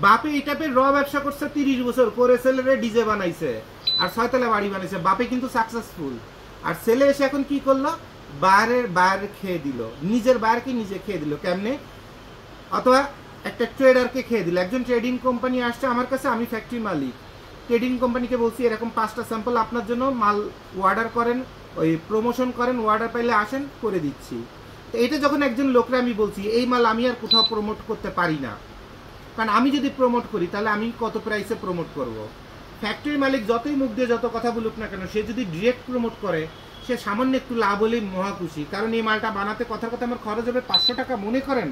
বাপে এই টাইপের র ব্যবসা করছে 30 বছর করে, ছেলেরে ডিজে বানাইছে আর 6 তলা বাড়ি বানাইছে, বাপে কিন্তু সাকসেসফুল। আর ছেলে এসে এখন কি করলো, বাইরে খেয়ে দিল, নিজের বাইরকে নিজে খেয়ে দিল কেমনে, অথবা একটা ট্রেডারকে খেয়ে দিল। একজন ট্রেডিং কোম্পানি আসছে আমার কাছে, আমি ফ্যাক্টরি মালিক, ট্রেডিং কোম্পানিকে বলছি এরকম 5টা স্যাম্পল আপনার জন্য, মাল অর্ডার করেন, ওই প্রমোশন করেন, অর্ডার পাইলে আসেন করে দিচ্ছি। তো এটা যখন একজন লোকরা আমি বলছি এই মাল আমি আর কোথাও প্রমোট করতে পারি না, কারণ আমি যদি প্রমোট করি তাহলে আমি কত প্রাইসে প্রমোট করব। ফ্যাক্টরি মালিক যতই মুখ দিয়ে যত কথা বলুক না কেন, সে যদি ডিরেক্ট প্রমোট করে, সে সামান্য একটু লাভ হলেই মহা খুশি। কারণ এই মালটা বানাতে কথার কথা আমার খরচ হবে 500 টাকা, মনে করেন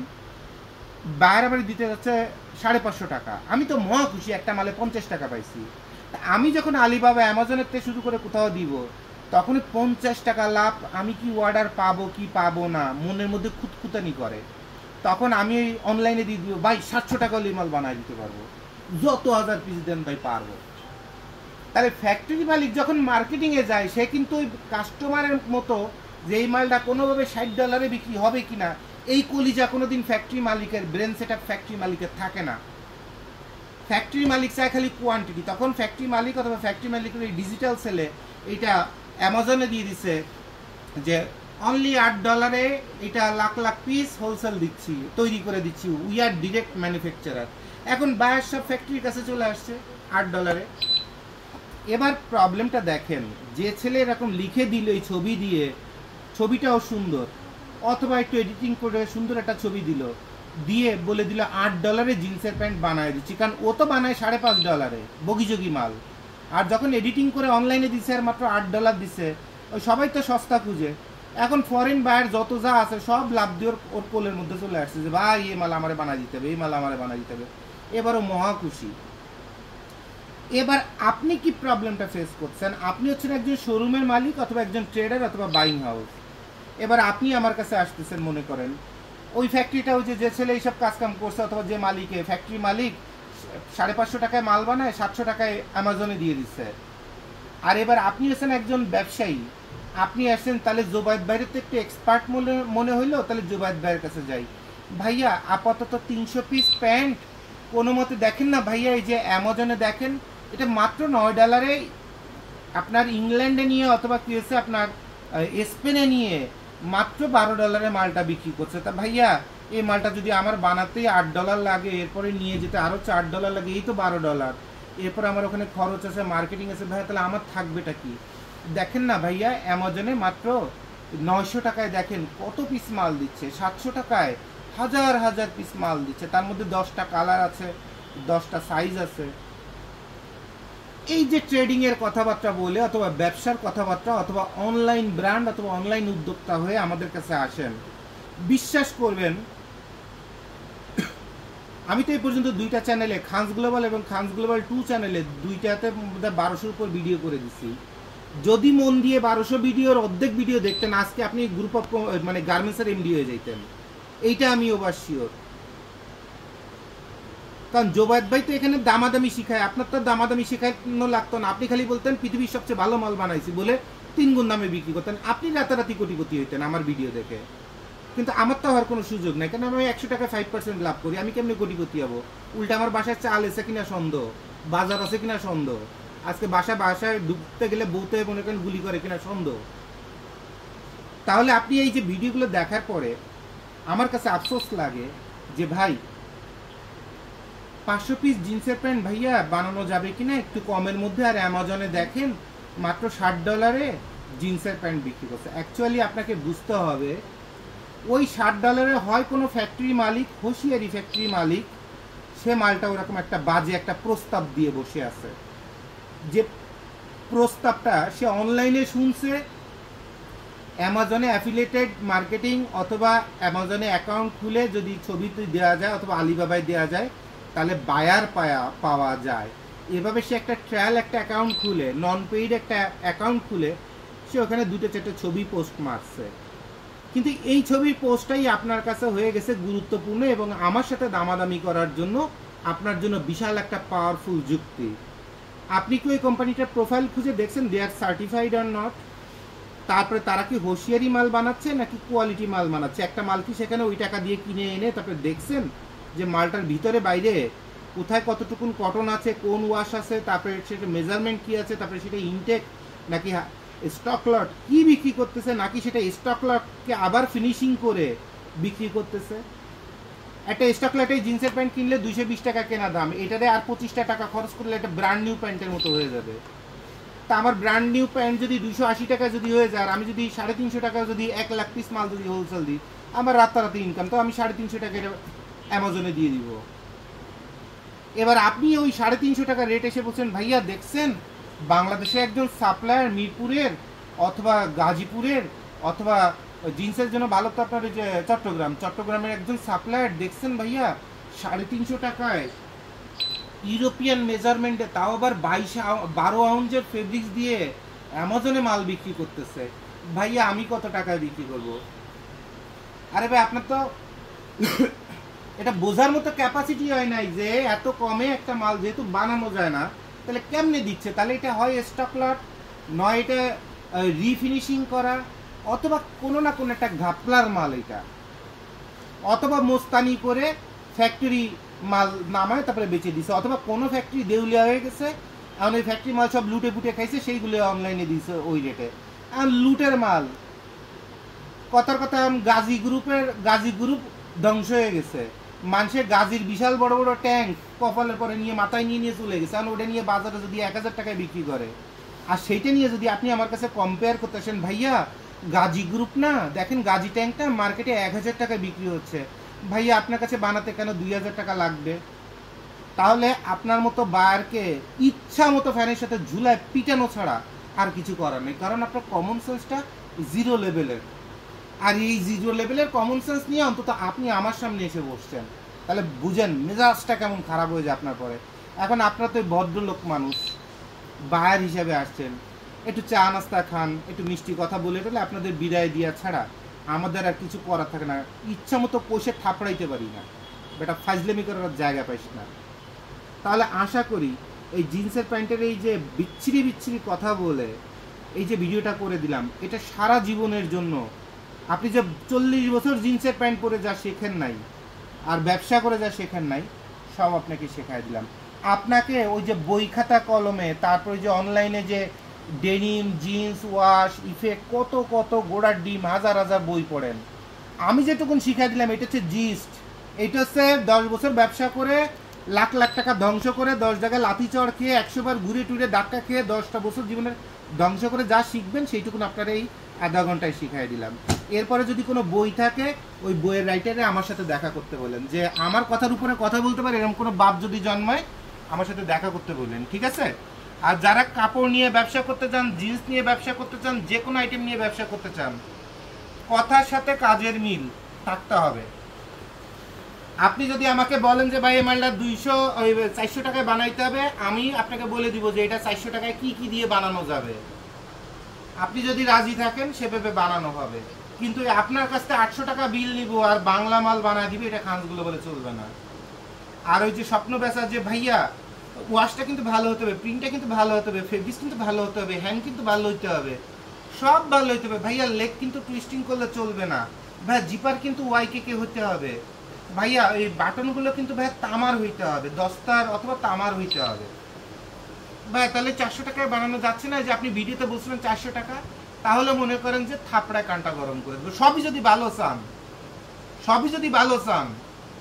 বায়ার আবার দিতে যাচ্ছে 550 টাকা, আমি তো মহা খুশি, একটা মালে 50 টাকা পাইছি। আমি যখন আলিবাবা অ্যামাজনের থেকে শুরু করে কোথাও দিব, তখন 50 টাকা লাভ, আমি কি অর্ডার পাবো কি পাবো না মনের মধ্যে খুঁতখুতানি করে। তখন আমি অনলাইনে দিয়ে দিব, ভাই 700 টাকা হলে মাল বানায় দিতে পারবো, যত 1000 পিস দেন ভাই পারবো। তাহলে ফ্যাক্টরি মালিক যখন মার্কেটিংয়ে যায়, সে কিন্তু ওই কাস্টমারের মতো যে এই মালটা কোনোভাবে $60 বিক্রি হবে কিনা, এই কলিজা কোনোদিন ফ্যাক্টরি মালিকের ব্রেন সেটআপ ফ্যাক্টরি মালিকের থাকে না। ফ্যাক্টরি মালিক চায় খালি কোয়ান্টিটি। তখন ফ্যাক্টরি মালিক অথবা ফ্যাক্টরি মালিকের এই ডিজিটাল সেলে এইটা অ্যামাজনে দিয়ে দিছে যে অনলি $8 এটা লাখ লাখ পিস হোলসেল দিচ্ছি, তৈরি করে দিচ্ছি, উই আর ডিরেক্ট ম্যানুফ্যাকচারার। এখন বায়ার সব ফ্যাক্টরির কাছে চলে আসছে $8। এবার প্রবলেমটা দেখেন, যে ছেলে এরকম লিখে দিল এই ছবি দিয়ে, ছবিটাও সুন্দর, অথবা একটু এডিটিং করে সুন্দর একটা ছবি দিল, দিয়ে বলে দিল $8 জিন্সের প্যান্ট বানায় দিচ্ছি, কারণ ও তো বানায় $5.5 বগিযোগী মাল। আর যখন এডিটিং করে অনলাইনে দিছে আর মাত্র $8 দিছে, ওই সবাই তো সস্তা খুঁজে। এখন ফরেন বায়ার যত যা আছে সব লাভ দিয়ে ওর কোলের মধ্যে চলে আসছে যে ভাই এই মাল আমারে বানাই দিতে হবে, এই মাল আমারে বানাই দিতে হবে। এবারও মহা খুশি। এবার আপনি কি প্রবলেমটা ফেস করছেন? আপনি হচ্ছেন একজন শোরুমের মালিক অথবা একজন ট্রেডার অথবা বাইং হাউস। এবার আপনি আমার কাছে আসতেছেন, মনে করেন ওই ফ্যাক্টরিটা, ওই যে ছেলে এইসব কাজকাম করছে অথবা যে মালিকে ফ্যাক্টরি মালিক 550 টাকায় মাল বানায় 700 টাকায় অ্যামাজনে দিয়ে দিচ্ছে। আর এবার আপনি হচ্ছেন একজন ব্যবসায়ী, আপনি আসছেন, তাহলে জোবায়েদ ভাইয়ের তো একটু এক্সপার্ট মনে হইলো, তাহলে জোবায়েদ ভাইয়ের কাছে যাই। ভাইয়া আপাতত 300 পিস প্যান্ট কোনো মতে দেখেন না ভাইয়া, এই যে অ্যামাজনে দেখেন, এটা মাত্র $9 আপনার ইংল্যান্ডে নিয়ে অথবা কি হচ্ছে আপনার স্পেনে নিয়ে মাত্র $12 মালটা বিক্রি করছে। তা ভাইয়া এই মালটা যদি আমার বানাতেই $8 লাগে, এরপরে নিয়ে যেতে আরও $4 লাগে, এই তো $12, এরপর আমার ওখানে খরচ আছে, মার্কেটিং আছে, ভাইয়া তাহলে আমার থাকবেটা কি? দেখেন না ভাইয়া অ্যামাজনে মাত্র 900 টাকায় দেখেন কত পিস মাল দিচ্ছে, 700 টাকায় হাজার হাজার পিস মাল দিচ্ছে, তার মধ্যে 10টা কালার আছে, 10টা সাইজ আছে। এই যে ট্রেডিং এর কথাবার্তা বলে অথবা ব্যবসার কথাবার্তা অথবা অনলাইন ব্র্যান্ড অথবা অনলাইন উদ্যোক্তা হয়ে আমাদের কাছে আসেন, বিশ্বাস করবেন আমি তো এই পর্যন্ত 2টা চ্যানেলে, খানস গ্লোবাল এবং খানস গ্লোবাল 2 চ্যানেলে, 2টাতে 1200-র উপর ভিডিও করে দিচ্ছি। যদি মন দিয়ে 1200 ভিডিওর অর্ধেক ভিডিও দেখতেন, আজকে আপনি গ্রুপ অফ মানে গার্মেন্টসের এমডি হয়ে যাইতেন, এইটা আমি ওভার শিওর। কারণ জোবায়েদ ভাই তো এখানে দামাদামি শিখায়, আপনার তো দামাদামি শেখানো লাগতো না, আপনি খালি বলতেন পৃথিবীর সবচেয়ে ভালো মাল বানাইছি বলে 3 গুণ দামে বিক্রি করতেন, আপনি রাতারাতি কোটিপতি হইতেন আমার ভিডিও দেখে। কিন্তু আমার তো হওয়ার কোনো সুযোগ নেই, কারণ আমি 100 টাকায় 5% লাভ করি, আমি কেমনি কোটিপতি হবো? উল্টা আমার বাসায় চাল এসে কিনা সন্দেহ, বাজার আছে কিনা সন্দেহ, আজকে বাসায় ঢুকতে গেলে বউতে মনে করেন গুলি করে কিনা সন্দেহ। তাহলে আপনি এই যে ভিডিওগুলো দেখার পরে আমার কাছে আফসোস লাগে যে ভাই 500 পিস জিন্সের প্যান্ট ভাইয়া বানানো যাবে কিনা একটু কমের মধ্যে, আর অ্যামাজনে দেখেন মাত্র $60 জিন্সের প্যান্ট বিক্রি করছে। অ্যাকচুয়ালি আপনাকে বুঝতে হবে ওই $60 হয় কোনো ফ্যাক্টরি মালিক, হুঁশিয়ারি ফ্যাক্টরি মালিক, সে মালটা ওরকম একটা বাজে একটা প্রস্তাব দিয়ে বসে আছে, যে প্রস্তাবটা সে অনলাইনে শুনছে, অ্যামাজনে অ্যাফিলিয়েটেড মার্কেটিং অথবা অ্যামাজনে অ্যাকাউন্ট খুলে যদি ছবি দেওয়া যায় অথবা আলিবাবায় দেওয়া যায় তাহলে বায়ার পাওয়া যায়। এভাবে সে একটা ট্রায়াল একটা অ্যাকাউন্ট খুলে, নন পেইড একটা অ্যাকাউন্ট খুলে সে ওখানে 2-4টা ছবি পোস্ট মারছে। কিন্তু এই ছবির পোস্টটাই আপনার কাছে হয়ে গেছে গুরুত্বপূর্ণ এবং আমার সাথে দামাদামি করার জন্য আপনার জন্য বিশাল একটা পাওয়ারফুল যুক্তি। আপনি কি ওই কোম্পানিটার প্রোফাইল খুঁজে দেখছেন দে আর সার্টিফাইড অর নট? তারপরে তারা কি হোশিয়ারি মাল বানাচ্ছে নাকি কোয়ালিটি মাল বানাচ্ছে? একটা মাল কি সেখানে ওই টাকা দিয়ে কিনে এনে তারপরে দেখছেন যে মালটার ভিতরে বাইরে কোথায় কতটুকুন কটন আছে, কোন ওয়াশ আছে, তারপরে সেটা মেজারমেন্ট কি আছে, তারপরে সেটা ইনটেক নাকি স্টক লট কি বিক্রি করতেছে, নাকি সেটা স্টক লটকে আবার ফিনিশিং করে বিক্রি করতেছে? একটা স্টক লটে জিন্সের প্যান্ট কিনলে 220 টাকা কেনা দাম, এটারে আর 25 টাকা খরচ করলে একটা ব্র্যান্ড নিউ প্যান্টের মতো হয়ে যাবে। তা আমার ব্র্যান্ড নিউ প্যান্ট যদি 280 টাকা যদি হয়ে যায়, আর আমি যদি 350 টাকা যদি 1 লাখ পিস মাল যদি হোলসেল দিই, আমার রাতারাতি ইনকাম, তো আমি 350 টাকা অ্যামাজনে দিয়ে দিব। এবার আপনি ওই 350 টাকা রেট এসে বলছেন ভাইয়া দেখছেন বাংলাদেশে একজন সাপ্লায়ার মিরপুরের অথবা গাজীপুরের অথবা জিন্সের জন্য ভালো তো আপনার ওই যে চট্টগ্রামের একজন সাপ্লায়ার দেখছেন ভাইয়া 350 টাকায় ইউরোপিয়ান মেজারমেন্টে, তাও আবার 12 আউন্সের ফেব্রিক্স দিয়ে অ্যামাজনে মাল বিক্রি করতেছে। ভাইয়া আমি কত টাকায় বিক্রি করব? আরে ভাই আপনার তো এটা বোঝার মতো ক্যাপাসিটি হয় নাই যে এত কমে একটা মাল যেহেতু বানানো যায় না, তাহলে কেমনে দিচ্ছে? তাহলে এটা হয় স্টক লট, নয় এটা রিফিনিশিং করা, অথবা কোনো না কোনো একটা ঘাপলার মাল এটা, অথবা মোস্তানি করে ফ্যাক্টরি মাল নামায় তারপরে বেঁচে দিছে, অথবা কোনো ফ্যাক্টরি দেউলিয়া হয়ে গেছে, এখন ওই ফ্যাক্টরি মাল সব লুটে পুটে খাইছে, সেইগুলো অনলাইনে দিছে ওই রেটে। আর লুটের মাল, কথার কথা গাজী গ্রুপ ধ্বংস হয়ে গেছে। মানুষের গাজীর বিশাল বড় বড় ট্যাঙ্ক কপালের পরে নিয়ে মাথায় নিয়ে চলে গেছে, কারণ ওটা নিয়ে বাজারে যদি 1000 টাকায় বিক্রি করে, আর সেইটা নিয়ে যদি আপনি আমার কাছে কম্পেয়ার করতে আসেন, ভাইয়া গাজী গ্রুপ না, দেখেন গাজী ট্যাঙ্কটা মার্কেটে 1000 টাকায় বিক্রি হচ্ছে, ভাইয়া আপনার কাছে বানাতে কেন 2000 টাকা লাগবে? তাহলে আপনার মতো বায়ারকে ইচ্ছা মতো ফ্যানের সাথে ঝুলায় পিটানো ছাড়া আর কিছু করার নেই, কারণ আপনার কমন সেন্সটা জিরো লেভেলের। আর এই জিরো লেভেলের কমন সেন্স নিয়ে অন্তত আপনি আমার সামনে এসে বসছেন, তাহলে বুঝেন মেজাজটা কেমন খারাপ হয়ে যায় আপনার পরে। এখন আপনার তো ভদ্রলোক মানুষ, বায়ার হিসাবে আসছেন, একটু চা নাস্তা খান, একটু মিষ্টি কথা বলে টলে আপনাদের বিদায় দিয়া ছাড়া আমাদের আর কিছু করার থাকে না। ইচ্ছা মতো কষে থাপড়াইতে পারি না, বেটা ফাজলেমি করার জায়গা পাইস না। তাহলে আশা করি এই জিন্সের প্যান্টের এই যে বিচ্ছিরি কথা বলে এই যে ভিডিওটা করে দিলাম, এটা সারা জীবনের জন্য, আপনি যে 40 বছর জিন্সের প্যান্ট পরে যা শেখেন নাই আর ব্যবসা করে যা শেখেন নাই, সব আপনাকে শেখাই দিলাম। আপনাকে ওই যে বই খাতা কলমে, তারপরে যে অনলাইনে যে ডেনিম জিন্স ওয়াশ ইফেক্ট কত কত গোড়ার ডিম হাজার হাজার বই পড়েন, আমি যেটুকুন শিখাই দিলাম এটা হচ্ছে জিস্ট। এটা হচ্ছে 10 বছর ব্যবসা করে লাখ লাখ টাকা ধ্বংস করে 10 জায়গায় লাথি চড় খেয়ে 100 বার ঘুরে টুরে ধাক্কা খেয়ে 10টা বছর জীবনের ধ্বংস করে যা শিখবেন সেইটুকুন আপনার এই আধা ঘন্টায় শিখাই দিলাম। এরপরে যদি কোনো বই থাকে ওই বইয়ের রাইটারে আমার সাথে দেখা করতে বলেন, যে আমার কথার উপরে কথা বলতে পারে এরকম কোনো বাপ যদি জন্মায় আমার সাথে দেখা করতে বললেন, ঠিক আছে? আর যারা কাপড় নিয়ে ব্যবসা করতে চান, জিন্স নিয়ে ব্যবসা করতে চান, যে কোনো আইটেম নিয়ে ব্যবসা করতে চান, কথার সাথে কাজের মিল থাকতে হবে। আপনি যদি আমাকে বলেন যে ভাই এই মালটা 400 টাকায় বানাইতে হবে, আমি আপনাকে বলে দিব যে এটা 400 টাকায় কি কি দিয়ে বানানো যাবে। আপনি যদি রাজি থাকেন সেভাবে বানানো হবে, কিন্তু আপনার কাছ থেকে 800 টাকা বিল নিব আর বাংলা মাল বানায় দিবে, এটা খানগুলো বলে চলবে না। আর ওই যে স্বপ্ন বেচা যে ভাইয়া ওয়াশটা কিন্তু ভালো হতে হবে, প্রিন্টটা কিন্তু ভালো হতে হবে, ফেব্রিক্স কিন্তু ভালো হতে হবে, হ্যান্ড কিন্তু ভালো হতে হবে, সব ভালো হতে হবে ভাইয়া, লেগ কিন্তু টুইস্টিং করলে চলবে না ভাইয়া, জিপার কিন্তু ওয়াইকে হতে হবে ভাইয়া, এই বাটনগুলো কিন্তু ভাইয়া তামার হইতে হবে, দস্তার অথবা তামার হইতে হবে ভাই। তাহলে 400 টাকায় বানানো যাচ্ছে না? যে আপনি ভিডিওতে বলছিলেন 400 টাকা, তাহলে মনে করেন যে থাপড়ায় কানটা গরম করে দেবে। সবই যদি ভালো চান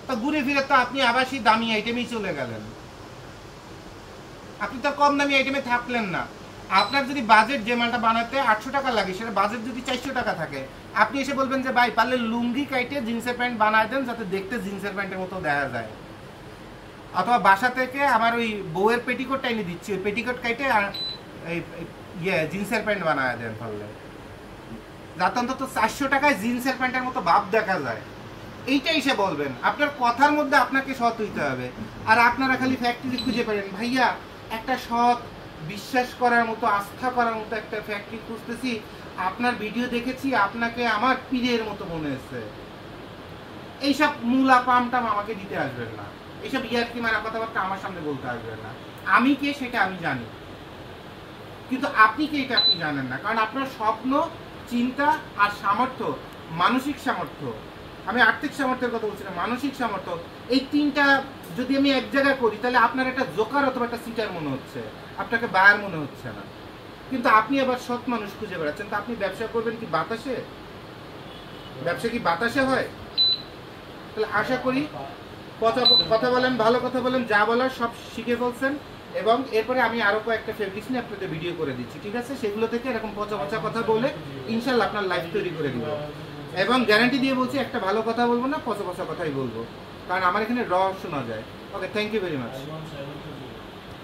তা ঘুরে ফিরে তো আপনি আবার সেই দামি আইটেমেই চলে গেলেন, আপনি তো কম দামি আইটেমে থাকলেন না। আপনার যদি বাজেট যে মালটা বানাতে 800 টাকা লাগে, সেটা বাজেট যদি 400 টাকা থাকে, আপনি এসে বলবেন যে ভাই পারলে লুঙ্গি কাইটে জিন্সের প্যান্ট বানায় দেন যাতে দেখতে জিন্সের প্যান্টের মতো দেখা যায়, অথবা বাসা থেকে আমার ওই বউয়ের পেটিকোটটা এনে দিচ্ছি, ওই পেটিকোট কাইটে এই জিন্সের প্যান্ট বানায় দেন পারলে, যাতে অন্তত 400 টাকায় জিন্সের প্যান্টের মতো ভাব দেখা যায়। এইটাই সে বলবেন, আপনার কথার মধ্যে আপনাকে সৎ হইতে হবে। আর আপনারা খালি ফ্যাক্টরি খুঁজে পাবেন, ভাইয়া একটা সৎ বিশ্বাস করার মতো আস্থা করার মতো একটা ফ্যাক্টরি খুঁজতেছি, আপনার ভিডিও দেখেছি, আপনাকে আমার পীরের মতো মনে হচ্ছে, এইসব মূলা পামটাম আমাকে দিতে আসবেন না, এইসব ইয়ার্কি মারা কথাবার্তা আমার সামনে বলতে আসবেন না। আমি কে সেটা আমি জানি, কিন্তু আপনি কে এটা আপনি জানেন না, কারণ আপনার স্বপ্ন, চিন্তা আর সামর্থ্য, মানসিক সামর্থ্য, আমি আর্থিক সামর্থ্যের কথা বলছি না, মানসিক সামর্থ্য, এই তিনটা যদি আমি এক জায়গায় করি তাহলে আপনার একটা জোকার অথবা একটা সিটার মনে হচ্ছে, আপনাকে বায়ার মনে হচ্ছে না। কিন্তু আপনি আবার সৎ মানুষ খুঁজে বেড়াচ্ছেন, তা আপনি ব্যবসা করবেন কি বাতাসে? ব্যবসা কি বাতাসে হয়? তাহলে আশা করি কথা বলেন, ভালো কথা বলেন, যা বলার সব শিখে ফেলছেন, এবং এরপরে আমি আরো কয়েকটা ফেব্রিক্স নিয়ে আপনাদের ভিডিও করে দিচ্ছি, ঠিক আছে? সেগুলো থেকে এরকম পচা পচা কথা বলে ইনশাল্লাহ আপনার লাইফ তৈরি করে দিব, এবং গ্যারান্টি দিয়ে বলছি একটা ভালো কথা বলবো না, পচা পচা কথাই বলবো। কারণ আমার এখানে র শোনা যায়। ওকে, থ্যাংক ইউ ভেরি মাচ।